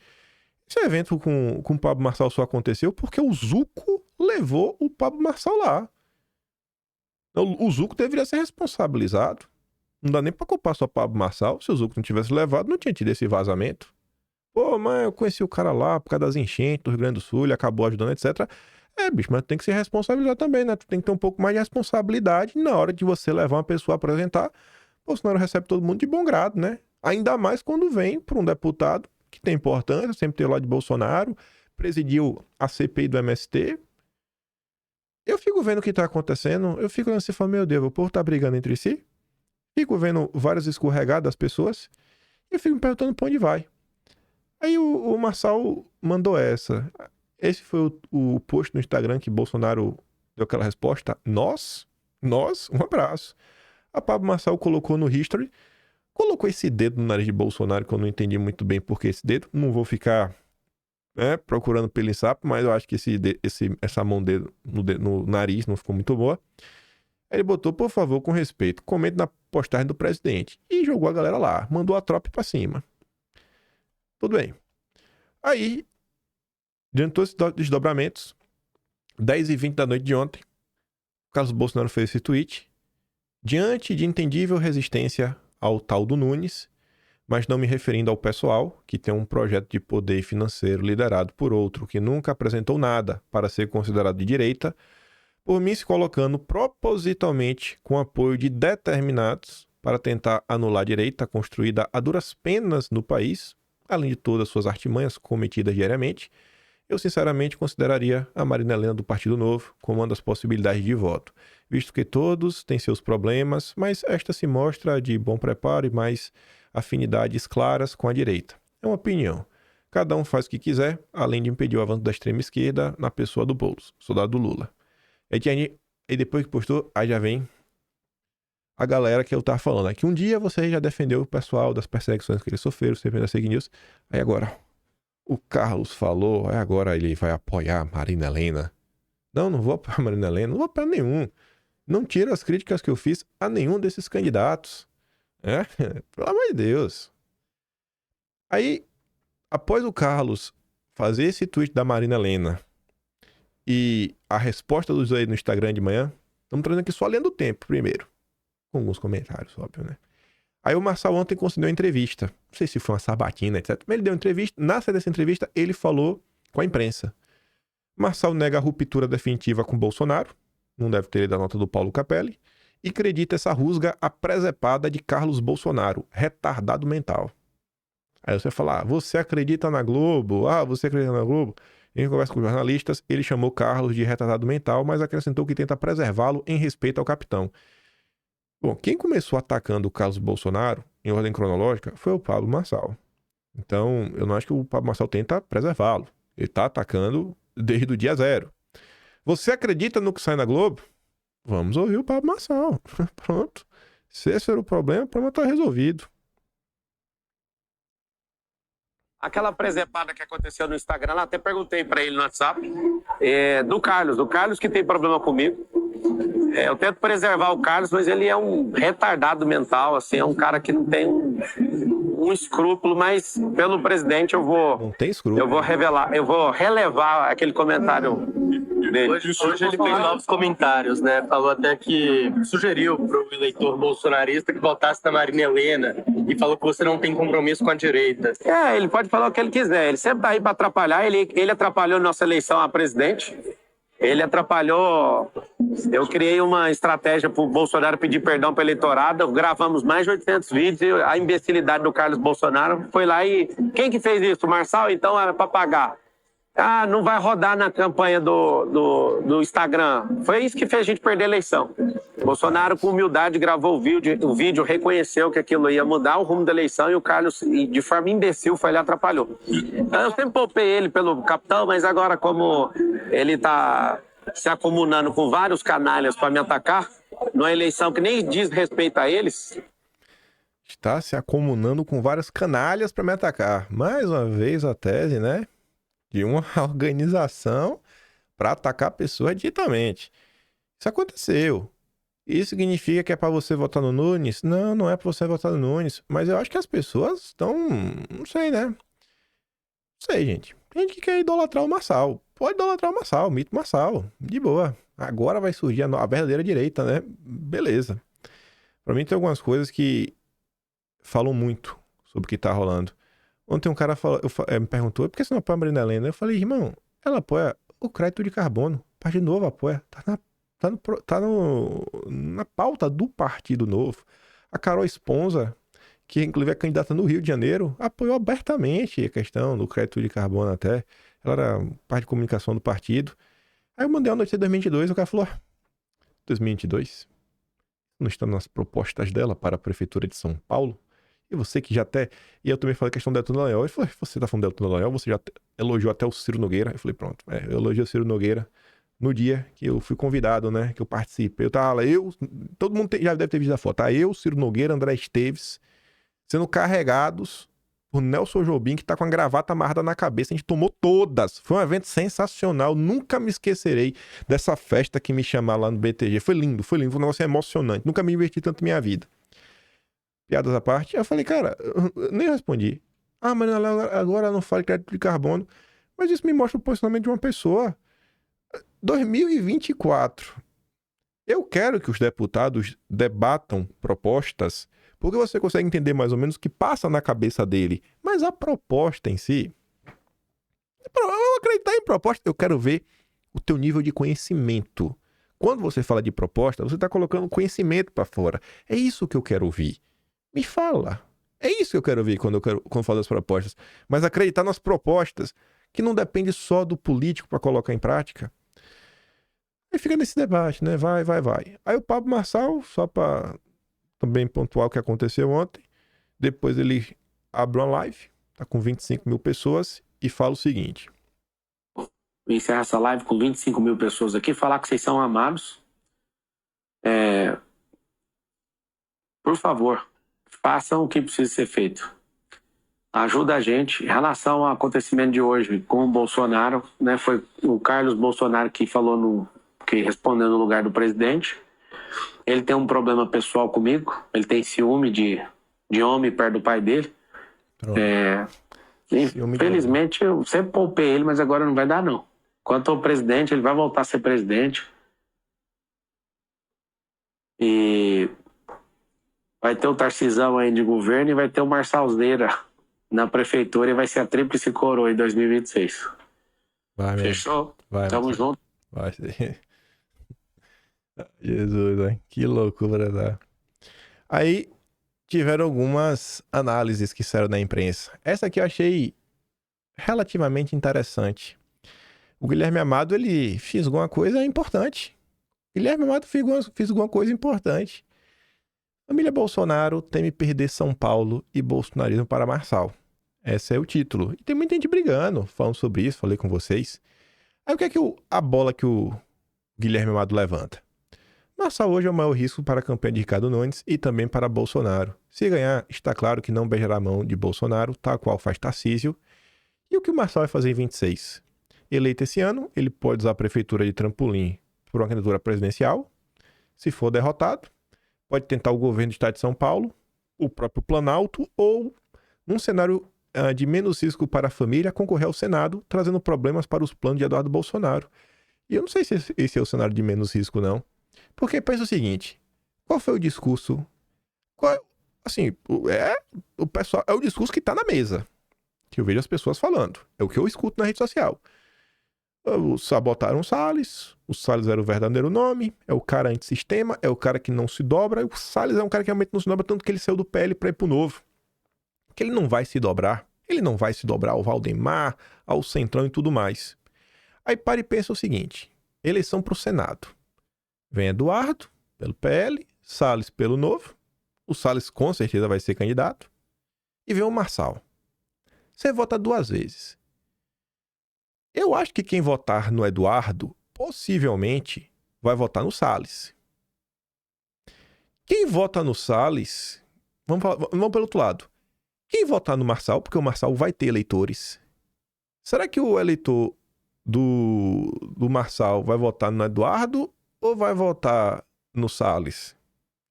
Esse evento com o Pablo Marçal só aconteceu porque o Zucco levou o Pablo Marçal lá. O Zucco deveria ser responsabilizado. Não dá nem pra culpar só o Pablo Marçal. Se o Zucco não tivesse levado, não tinha tido esse vazamento. Pô, mas eu conheci o cara lá por causa das enchentes do Rio Grande do Sul, ele acabou ajudando, etc. Bicho, mas tu tem que se responsabilizar também, né? Tu tem que ter um pouco mais de responsabilidade na hora de você levar uma pessoa a apresentar. Bolsonaro recebe todo mundo de bom grado, né? Ainda mais quando vem para um deputado que tem importância, sempre teve lá de Bolsonaro, presidiu a CPI do MST. Eu fico vendo o que tá acontecendo, eu fico assim, falando, meu Deus, o povo tá brigando entre si. Fico vendo várias escorregadas das pessoas e eu fico me perguntando pra onde vai. Aí o Marçal mandou essa. Esse foi o post no Instagram que Bolsonaro deu aquela resposta. Nós, um abraço. A Pablo Marçal colocou no history, colocou esse dedo no nariz de Bolsonaro, que eu não entendi muito bem por que esse dedo. Não vou ficar procurando pelo em sapo, mas eu acho que essa mão no nariz não ficou muito boa. Aí ele botou, por favor, com respeito, comente na postagem do presidente. E jogou a galera lá, mandou a tropa pra cima. Tudo bem. Aí, diante de todos esses desdobramentos, 10h20 da noite de ontem, Carlos Bolsonaro fez esse tweet. Diante de entendível resistência ao tal do Nunes, mas não me referindo ao pessoal, que tem um projeto de poder financeiro liderado por outro que nunca apresentou nada para ser considerado de direita, por mim se colocando propositalmente com apoio de determinados para tentar anular a direita construída a duras penas no país, além de todas suas artimanhas cometidas diariamente, eu sinceramente consideraria a Marina Helena do Partido Novo como uma das possibilidades de voto, visto que todos têm seus problemas, mas esta se mostra de bom preparo e mais afinidades claras com a direita. É uma opinião. Cada um faz o que quiser, além de impedir o avanço da extrema esquerda na pessoa do Boulos, soldado do Lula. E depois que postou, aí já vem a galera que eu tava falando, né? Que um dia você já defendeu o pessoal das perseguições que eles sofreram, sempre das fake news. Aí agora, o Carlos falou, aí agora ele vai apoiar a Marina Helena. Não vou apoiar a Marina Helena, não vou apoiar nenhum. Não tiro as críticas que eu fiz a nenhum desses candidatos. Pelo amor de Deus. Aí, após o Carlos fazer esse tweet da Marina Helena e a resposta dos aí no Instagram de manhã, estamos trazendo aqui só a linha do tempo primeiro. Com alguns comentários, óbvio, né? Aí o Marçal ontem concedeu uma entrevista. Não sei se foi uma sabatina, etc. Mas ele deu uma entrevista. Na saída dessa entrevista, ele falou com a imprensa. Marçal nega a ruptura definitiva com Bolsonaro. Não deve ter lido a nota do Paulo Capelli. E acredita essa rusga a presepada de Carlos Bolsonaro, retardado mental. Aí você fala, você acredita na Globo? Você acredita na Globo? Em conversa com jornalistas, ele chamou Carlos de retardado mental, mas acrescentou que tenta preservá-lo em respeito ao capitão. Bom, quem começou atacando o Carlos Bolsonaro, em ordem cronológica, foi o Pablo Marçal. Então, eu não acho que o Pablo Marçal tenta preservá-lo. Ele tá atacando desde o dia zero. Você acredita no que sai na Globo? Vamos ouvir o Pablo Marçal. Pronto. Se esse era o problema, o problema tá resolvido. Aquela presepada que aconteceu no Instagram, lá até perguntei para ele no WhatsApp, do Carlos que tem problema comigo. Eu tento preservar o Carlos, mas ele é um retardado mental, assim, é um cara que não tem um escrúpulo, mas pelo presidente eu vou... Não tem escrúpulo. Eu vou relevar aquele comentário dele. Hoje ele fez novos comentários, né? Falou até que sugeriu para o eleitor bolsonarista que votasse na Marina Helena e falou que você não tem compromisso com a direita. Ele pode falar o que ele quiser. Ele sempre tá aí para atrapalhar. Ele atrapalhou nossa eleição a presidente. Ele atrapalhou. Eu criei uma estratégia para o Bolsonaro pedir perdão para o eleitorado. Gravamos mais de 800 vídeos. A imbecilidade do Carlos Bolsonaro foi lá e... Quem que fez isso? O Marçal? Então era para pagar. Não vai rodar na campanha do Instagram. Foi isso que fez a gente perder a eleição. Bolsonaro, com humildade, gravou o vídeo, reconheceu que aquilo ia mudar o rumo da eleição e o Carlos, de forma imbecil, foi lá e atrapalhou. Eu sempre poupei ele pelo capitão, mas agora, como ele está se acomunando com vários canalhas para me atacar, numa eleição que nem diz respeito a eles... Está se acomunando com várias canalhas para me atacar. Mais uma vez a tese, né? De uma organização para atacar a pessoa diretamente. Isso aconteceu. Isso significa que é para você votar no Nunes? Não, não é para você votar no Nunes. Mas eu acho que as pessoas estão... Não sei, né? Não sei, gente. Tem gente que quer idolatrar o Marçal. Pode idolatrar o Marçal, o mito Marçal. De boa. Agora vai surgir a verdadeira direita, né? Beleza. Para mim tem algumas coisas que falam muito sobre o que tá rolando. Ontem um cara me perguntou, por que você não apoia a Marina Helena? Eu falei, irmão, ela apoia o crédito de carbono. Partido Novo apoia. Tá na pauta do Partido Novo. A Carol Esponza, que inclusive é candidata no Rio de Janeiro, apoiou abertamente a questão do crédito de carbono até. Ela era parte de comunicação do partido. Aí eu mandei uma notícia de 2022 e o cara falou, 2022? Não está nas propostas dela para a Prefeitura de São Paulo? E você que já até... E eu também falei a questão do Deltan Dallagnol. Ele falou, você tá falando do Deltan Dallagnol? Você já elogiou até o Ciro Nogueira? Eu falei, pronto. Eu elogiei o Ciro Nogueira no dia que eu fui convidado, né? Que eu participei. Todo mundo já deve ter visto a foto. Tá? Eu, Ciro Nogueira, André Esteves, sendo carregados por Nelson Jobim, que tá com a gravata amarrada na cabeça. A gente tomou todas. Foi um evento sensacional. Nunca me esquecerei dessa festa que me chamaram lá no BTG. Foi lindo. Foi um negócio emocionante. Nunca me diverti tanto na minha vida. Piadas à parte, eu falei, cara, eu nem respondi. Mas agora não fale crédito de carbono. Mas isso me mostra o posicionamento de uma pessoa. 2024. Eu quero que os deputados debatam propostas, porque você consegue entender mais ou menos o que passa na cabeça dele. Mas a proposta em si... Eu acreditar em proposta, eu quero ver o teu nível de conhecimento. Quando você fala de proposta, você está colocando conhecimento para fora. É isso que eu quero ouvir. Me fala. É isso que eu quero ouvir quando eu falo das propostas. Mas acreditar nas propostas, que não depende só do político para colocar em prática. Aí fica nesse debate, né? Vai. Aí o Pablo Marçal, só para também pontuar o que aconteceu ontem, depois ele abre uma live, tá com 25 mil pessoas, e fala o seguinte. Vou encerrar essa live com 25 mil pessoas aqui, falar que vocês são amados. Por favor, façam o que precisa ser feito. Ajuda a gente. Em relação ao acontecimento de hoje com o Bolsonaro, né, foi o Carlos Bolsonaro que falou que respondeu no lugar do presidente. Ele tem um problema pessoal comigo. Ele tem ciúme de homem perto do pai dele. Infelizmente, eu sempre poupei ele, mas agora não vai dar, não. Quanto ao presidente, ele vai voltar a ser presidente. E vai ter o Tarcisão aí de governo e vai ter o Marçalzeira na prefeitura e vai ser a tríplice coroa em 2026. Vai mesmo. Fechou? Vai, Tamo junto. Vai ser. Jesus, hein? Que loucura, né? Aí tiveram algumas análises que saíram na imprensa. Essa aqui eu achei relativamente interessante. O Guilherme Amado, ele fez alguma coisa importante. Guilherme Amado fez alguma coisa importante. Família Bolsonaro teme perder São Paulo e bolsonarismo para Marçal. Esse é o título. E tem muita gente brigando, falando sobre isso, falei com vocês. Aí o que é a bola que o Guilherme Amado levanta? Marçal hoje é o maior risco para a campanha de Ricardo Nunes e também para Bolsonaro. Se ganhar, está claro que não beijará a mão de Bolsonaro, tal qual faz Tarcísio. E o que o Marçal vai fazer em 26? Eleito esse ano, ele pode usar a prefeitura de trampolim por uma candidatura presidencial. Se for derrotado, pode tentar o governo do estado de São Paulo, o próprio Planalto, ou, num cenário de menos risco para a família, concorrer ao Senado, trazendo problemas para os planos de Eduardo Bolsonaro. E eu não sei se esse é o cenário de menos risco, não. Porque pensa o seguinte, qual foi o discurso? Assim, o pessoal, é o discurso que tá na mesa, que eu vejo as pessoas falando. É o que eu escuto na rede social. Sabotaram o Salles era o verdadeiro nome, é o cara antissistema, é o cara que não se dobra, e o Salles é um cara que realmente não se dobra, tanto que ele saiu do PL pra ir pro Novo. Que ele não vai se dobrar. Ele não vai se dobrar ao Valdemar, ao Centrão e tudo mais. Aí para e pensa o seguinte, eleição pro Senado. Vem Eduardo, pelo PL, Salles pelo Novo, o Salles com certeza vai ser candidato, e vem o Marçal. Você vota 2 vezes. Eu acho que quem votar no Eduardo, possivelmente, vai votar no Salles. Quem vota no Salles, vamos pelo outro lado. Quem votar no Marçal, porque o Marçal vai ter eleitores. Será que o eleitor do Marçal vai votar no Eduardo ou vai votar no Salles?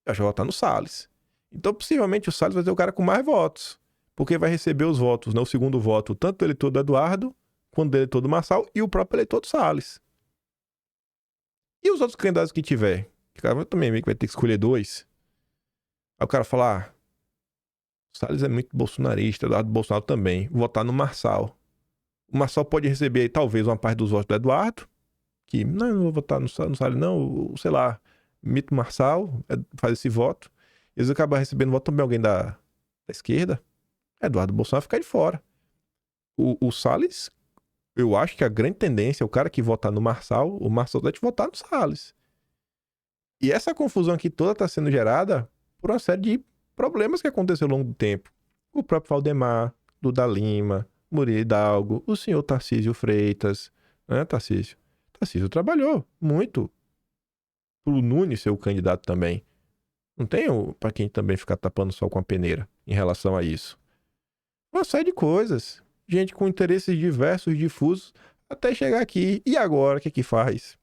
Eu acho que vai votar no Salles. Então, possivelmente, o Salles vai ser o cara com mais votos. Porque vai receber os votos, né? O segundo voto, tanto do eleitor do Eduardo, quanto do eleitor do Marçal e o próprio eleitor do Salles. E os outros candidatos que tiver? O cara também meio que vai ter que escolher 2. Aí o cara fala, o Salles é muito bolsonarista, o Eduardo Bolsonaro também. Vou votar no Marçal. O Marçal pode receber, talvez, uma parte dos votos do Eduardo, que, não vou votar no Salles, não, sei lá, mito Marçal, faz esse voto. Eles acabam recebendo voto também alguém da esquerda. Eduardo Bolsonaro ficar de fora. O Salles, eu acho que a grande tendência é o cara que votar no Marçal, o Marçal vai te votar no Salles. E essa confusão aqui toda está sendo gerada por uma série de problemas que aconteceu ao longo do tempo. O próprio Valdemar, Duda Lima, Murilo Hidalgo, o senhor Tarcísio Freitas, né, Tarcísio? Tarcísio trabalhou muito pro Nunes ser o candidato também. Não tem para quem também ficar tapando o sol com a peneira em relação a isso. Uma série de coisas. Gente com interesses diversos, difusos, até chegar aqui. E agora, o que que faz?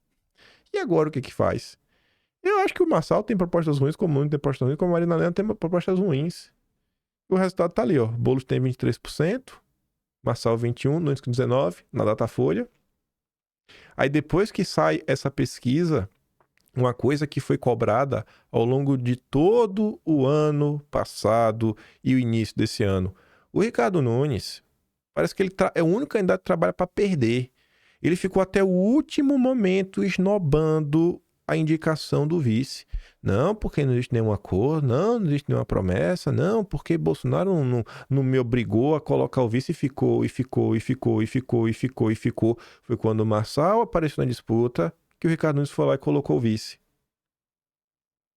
Eu acho que o Marçal tem propostas ruins, como o Nunes tem propostas ruins, como a Marina Helena tem propostas ruins. O resultado tá ali, ó. Boulos tem 23%, Marçal 21%, Nunes com 19%, na Datafolha. Aí depois que sai essa pesquisa, uma coisa que foi cobrada ao longo de todo o ano passado e o início desse ano. O Ricardo Nunes, parece que ele é o único candidato que trabalha para perder. Ele ficou até o último momento esnobando a indicação do vice. Não, porque não existe nenhum acordo, não existe nenhuma promessa, não, porque Bolsonaro não me obrigou a colocar o vice e ficou. Foi quando o Marçal apareceu na disputa que o Ricardo Nunes foi lá e colocou o vice.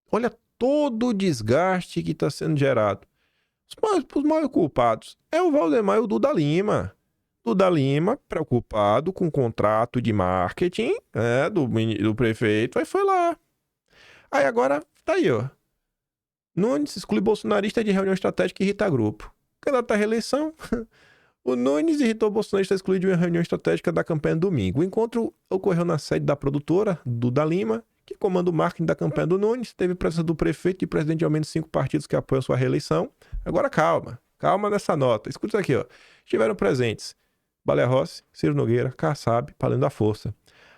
Olha todo o desgaste que está sendo gerado. Os maiores culpados é o Valdemar e o Duda Lima. Duda Lima, preocupado com o contrato de marketing do prefeito, aí foi lá. Aí agora, tá aí, ó. Nunes exclui bolsonarista de reunião estratégica e irrita grupo. Candidato à reeleição, o Nunes irritou o bolsonarista excluído de uma reunião estratégica da campanha domingo. O encontro ocorreu na sede da produtora, Duda Lima, que comanda o marketing da campanha do Nunes. Teve presença do prefeito e presidente de ao menos 5 partidos que apoiam sua reeleição. Agora calma nessa nota. Escuta isso aqui, ó. Estiveram presentes Baleia Rossi, Ciro Nogueira, Kassab, Palendo da Força.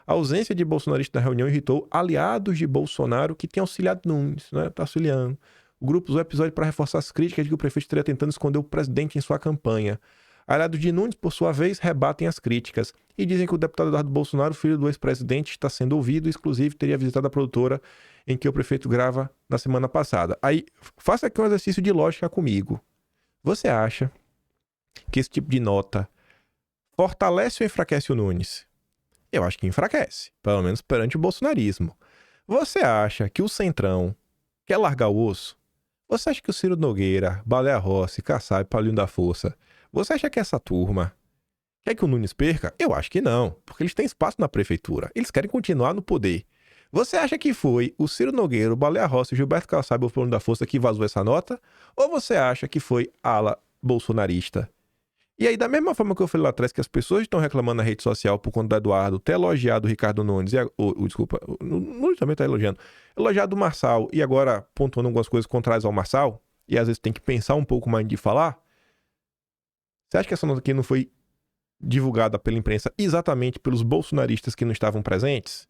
A ausência de bolsonarista na reunião irritou aliados de Bolsonaro que têm auxiliado Nunes, né? Tá auxiliando. O grupo usou o episódio para reforçar as críticas de que o prefeito estaria tentando esconder o presidente em sua campanha. Aliados de Nunes, por sua vez, rebatem as críticas e dizem que o deputado Eduardo Bolsonaro, filho do ex-presidente, está sendo ouvido e, inclusive, teria visitado a produtora em que o prefeito grava na semana passada. Aí, faça aqui um exercício de lógica comigo. Você acha que esse tipo de nota fortalece ou enfraquece o Nunes? Eu acho que enfraquece, pelo menos perante o bolsonarismo. Você acha que o Centrão quer largar o osso? Você acha que o Ciro Nogueira, Baleia Rossi, Kassab, Paulinho da Força, você acha que essa turma quer que o Nunes perca? Eu acho que não, porque eles têm espaço na prefeitura. Eles querem continuar no poder. Você acha que foi o Ciro Nogueira, o Baleia Rossi, o Gilberto Kassab, o Paulinho da Força que vazou essa nota? Ou você acha que foi a ala bolsonarista? E aí, da mesma forma que eu falei lá atrás que as pessoas estão reclamando na rede social por conta do Eduardo ter elogiado o Ricardo Nunes, desculpa, o Nunes também está elogiado o Marçal e agora pontuando algumas coisas contrárias ao Marçal, e às vezes tem que pensar um pouco mais de falar. Você acha que essa nota aqui não foi divulgada pela imprensa exatamente pelos bolsonaristas que não estavam presentes?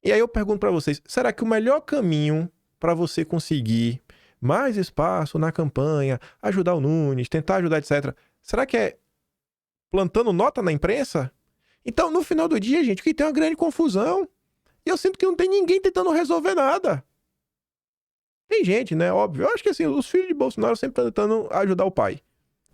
E aí eu pergunto para vocês, será que o melhor caminho para você conseguir mais espaço na campanha, ajudar o Nunes, tentar ajudar, etc., será que é plantando nota na imprensa? Então, no final do dia, gente, que tem uma grande confusão. E eu sinto que não tem ninguém tentando resolver nada. Tem gente, né? Óbvio. Eu acho que assim, os filhos de Bolsonaro sempre estão tentando ajudar o pai.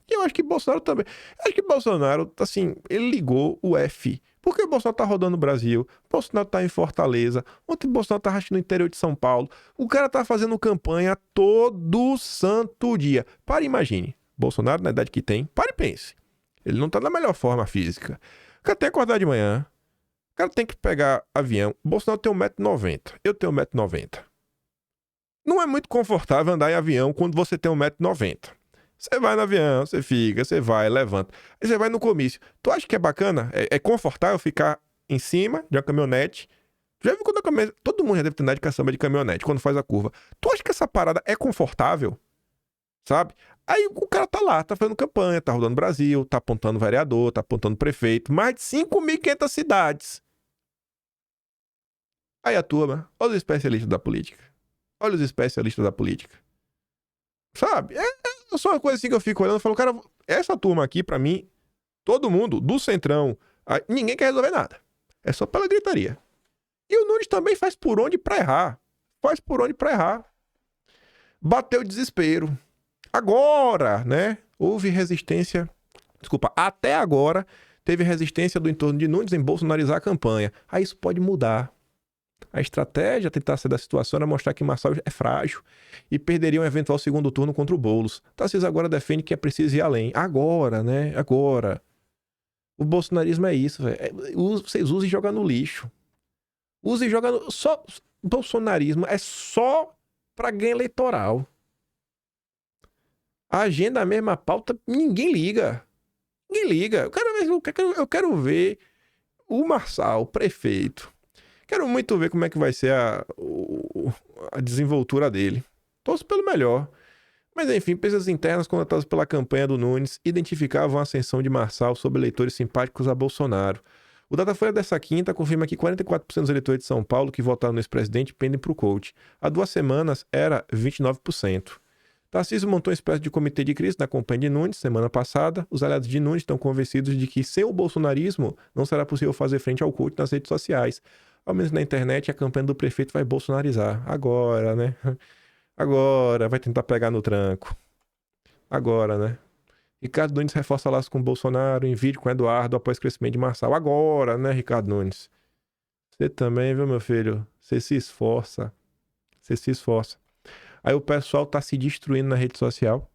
E eu acho que Bolsonaro também. Eu acho que Bolsonaro, assim, ele ligou o F. Porque o Bolsonaro tá rodando o Brasil, o Bolsonaro tá em Fortaleza, ontem o Bolsonaro tá no interior de São Paulo, o cara tá fazendo campanha todo santo dia. Para e imagine, Bolsonaro, na idade que tem, para e pense. Ele não tá na melhor forma física. O cara tem que acordar de manhã, o cara tem que pegar avião. O Bolsonaro tem 1,90 m, eu tenho 1,90 m. Não é muito confortável andar em avião quando você tem 1,90 m. Você vai no avião, você fica, você vai, levanta. Aí você vai no comício. Tu acha que é bacana? É confortável ficar em cima de uma caminhonete? Já viu quando a caminhonete... Todo mundo já deve ter andado de caçamba de caminhonete quando faz a curva. Tu acha que essa parada é confortável? Sabe? Aí o cara tá lá, tá fazendo campanha, tá rodando o Brasil, tá apontando vereador, tá apontando prefeito. Mais de 5.500 cidades. Aí a turma, olha os especialistas da política. Olha os especialistas da política. Sabe? É só uma coisa assim que eu fico olhando e falo, cara, essa turma aqui, pra mim, todo mundo, do Centrão, ninguém quer resolver nada. É só pela gritaria. E o Nunes também faz por onde pra errar. Faz por onde pra errar. Bateu o desespero. Agora, né? Houve resistência. Desculpa, até agora teve resistência do entorno de Nunes em bolsonarizar a campanha. Aí isso pode mudar. A estratégia tentar sair da situação era mostrar que Marçal é frágil e perderia um eventual segundo turno contra o Boulos. Tarcísio agora defende que é preciso ir além. Agora, né? Agora. O bolsonarismo é isso, velho. Vocês usam e jogam no lixo. Usa e joga no... Só... Bolsonarismo é só pra ganho eleitoral. A agenda, a mesma pauta, ninguém liga. Ninguém liga. Eu quero ver o Marçal, prefeito. Quero muito ver como é que vai ser a desenvoltura dele. Torço pelo melhor. Mas enfim, pesquisas internas contadas pela campanha do Nunes identificavam a ascensão de Marçal sobre eleitores simpáticos a Bolsonaro. O Datafolha dessa quinta confirma que 44% dos eleitores de São Paulo que votaram no ex-presidente pendem para o coach. Há 2 semanas era 29%. Tarcísio montou uma espécie de comitê de crise na campanha de Nunes semana passada. Os aliados de Nunes estão convencidos de que sem o bolsonarismo não será possível fazer frente ao coach nas redes sociais. Ao menos na internet, a campanha do prefeito vai bolsonarizar. Agora, né? Agora, vai tentar pegar no tranco. Agora, né? Ricardo Nunes reforça laços com Bolsonaro em vídeo com Eduardo após crescimento de Marçal. Agora, né, Ricardo Nunes? Você também, viu, meu filho? Você se esforça. Você se esforça. Aí o pessoal tá se destruindo na rede social.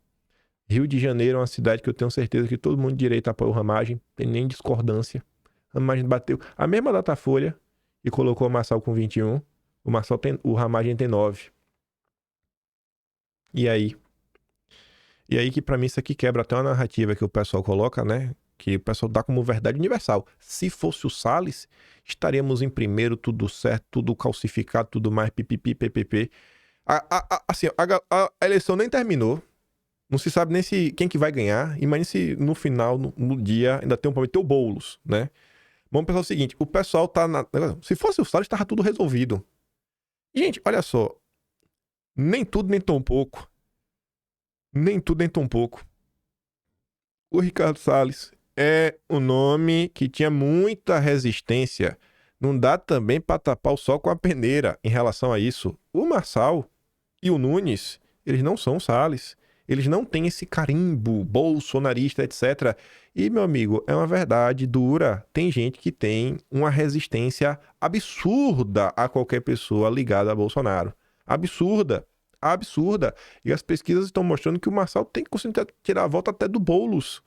Rio de Janeiro é uma cidade que eu tenho certeza que todo mundo de direita apoia o Ramagem. Tem nem discordância. A Ramagem bateu a mesma Datafolha e colocou o Marçal com 21. O Ramagem tem 9. E aí? E aí que pra mim isso aqui quebra até uma narrativa que o pessoal coloca, né? Que o pessoal dá como verdade universal. Se fosse o Salles, estaríamos em primeiro, tudo certo, tudo calcificado, tudo mais, pipipi, ppp. Assim, a eleição nem terminou. Não se sabe nem se quem que vai ganhar. Imagine se no final, no dia, ainda tem um problema. Tem o Boulos, né? Vamos pensar o seguinte. O pessoal tá na... Se fosse o Salles, estava tudo resolvido. Gente, olha só. Nem tudo, nem tão pouco. Nem tudo, nem tão pouco. O Ricardo Salles é um nome que tinha muita resistência. Não dá também para tapar o sol com a peneira em relação a isso. O Marçal e o Nunes, eles não são Salles. Eles não têm esse carimbo bolsonarista, etc. E, meu amigo, é uma verdade dura. Tem gente que tem uma resistência absurda a qualquer pessoa ligada a Bolsonaro. Absurda. Absurda. E as pesquisas estão mostrando que o Marçal tem que conseguir tirar a volta até do Boulos.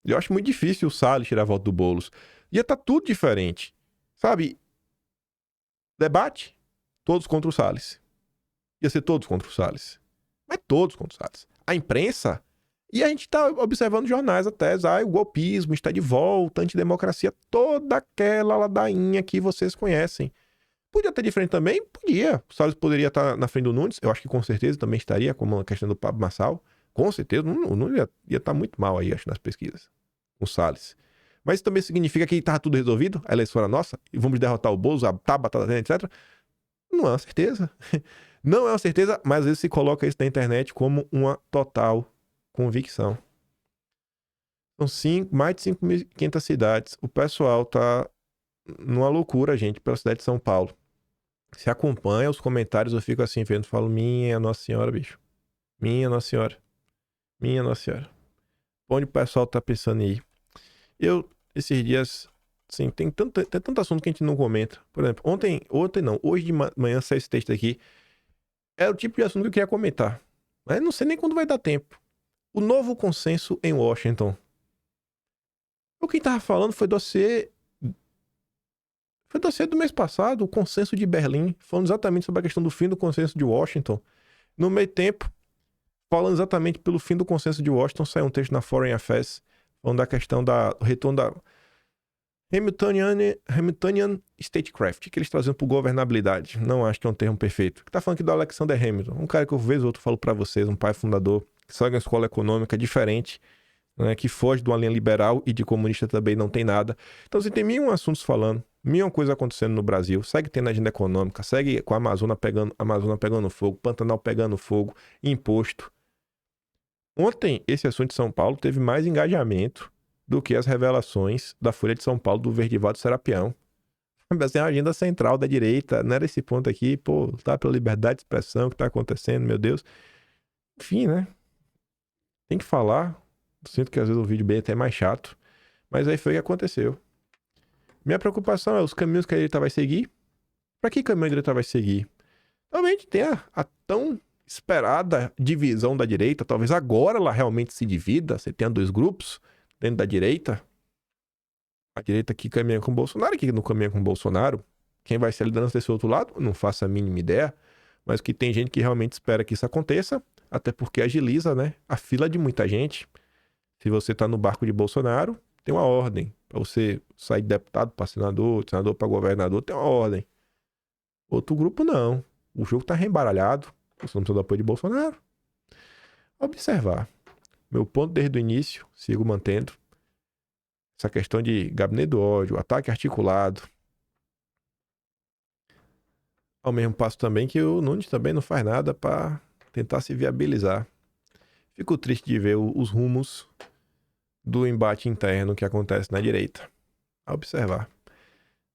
Eu acho muito difícil o Salles tirar a volta do Boulos. Ia estar tudo diferente. Sabe? Debate, todos contra o Salles. Ia ser todos contra o Salles. Mas todos contra o Salles. A imprensa, e a gente está observando jornais até, o golpismo está de volta, antidemocracia, toda aquela ladainha que vocês conhecem. Podia ter diferente também? Podia. O Salles poderia estar na frente do Nunes, eu acho que com certeza também estaria, como a questão do Pablo Marçal. Com certeza, o Nunes ia estar muito mal aí, acho, nas pesquisas. com o Salles. Mas isso também significa que estava tudo resolvido, a eleição era nossa, e vamos derrotar o Bozo, a Tabata, etc. Não é uma certeza. Não é uma certeza, mas às vezes se coloca isso na internet como uma total convicção. São mais de 5.500 cidades. O pessoal tá numa loucura, gente, pela cidade de São Paulo. Se acompanha os comentários, eu fico assim, vendo, falo, minha Nossa Senhora, bicho. Minha Nossa Senhora. Minha Nossa Senhora. Onde o pessoal tá pensando em ir? Esses dias, assim, tem tanto assunto que a gente não comenta. Por exemplo, hoje de manhã saiu esse texto aqui. É o tipo de assunto que eu queria comentar. Mas não sei nem quando vai dar tempo. O novo consenso em Washington. O que tava falando foi dossiê do mês passado, o consenso de Berlim, falando exatamente sobre a questão do fim do consenso de Washington. No meio tempo, falando exatamente pelo fim do consenso de Washington, saiu um texto na Foreign Affairs, falando da questão do retorno da Hamiltonian Statecraft, que eles traziam por governabilidade. Não acho que é um termo perfeito. Que tá falando aqui do Alexander Hamilton, um cara que eu vez ou outro falo pra vocês, um pai fundador, que segue uma escola econômica diferente, né, que foge de uma linha liberal e de comunista também não tem nada. Então, assim, tem mil assuntos falando, mil coisas acontecendo no Brasil, segue tendo agenda econômica, segue com a Amazônia pegando fogo, Pantanal pegando fogo, imposto. Ontem, esse assunto de São Paulo teve mais engajamento do que as revelações da Folha de São Paulo do Verdivaldo Serapião. Assim, a agenda central da direita, não era esse ponto aqui, pô, tá pela liberdade de expressão, o que tá acontecendo, meu Deus. Enfim, né? Tem que falar. Sinto que às vezes o vídeo bem até mais chato. Mas aí foi o que aconteceu. Minha preocupação é os caminhos que a direita vai seguir. Pra que caminho a direita vai seguir? Talvez tenha a tão esperada divisão da direita. Talvez agora ela realmente se divida. Você tenha dois grupos dentro da direita. A direita que caminha com o Bolsonaro, que não caminha com o Bolsonaro. Quem vai ser a liderança desse outro lado? Não faço a mínima ideia. Mas que tem gente que realmente espera que isso aconteça. Até porque agiliza, né? A fila de muita gente. Se você tá no barco de Bolsonaro, tem uma ordem. Pra você sair de deputado para senador, de senador para governador, tem uma ordem. Outro grupo não. O jogo tá reembaralhado. Você não precisa do apoio de Bolsonaro. Observar. Meu ponto desde o início, sigo mantendo. Essa questão de gabinete do ódio, ataque articulado. Ao mesmo passo também que o Nunes também não faz nada para tentar se viabilizar. Fico triste de ver os rumos do embate interno que acontece na direita. A observar.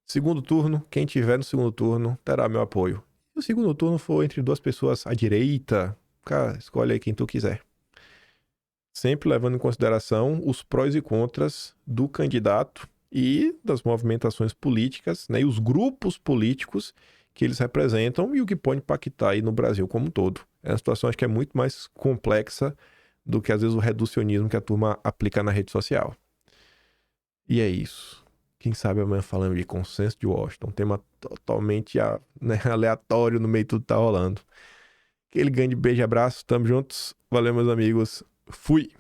Segundo turno, quem tiver no segundo turno terá meu apoio. Se o segundo turno for entre duas pessoas à direita, cara, escolhe aí quem tu quiser. Sempre levando em consideração os prós e contras do candidato e das movimentações políticas, né, e os grupos políticos que eles representam e o que pode impactar aí no Brasil como um todo. É uma situação, acho que é muito mais complexa do que às vezes o reducionismo que a turma aplica na rede social. E é isso. Quem sabe amanhã falando de consenso de Washington, um tema totalmente aleatório no meio de tudo que tá rolando. Aquele grande beijo e abraço, tamo juntos. Valeu, meus amigos. Fui!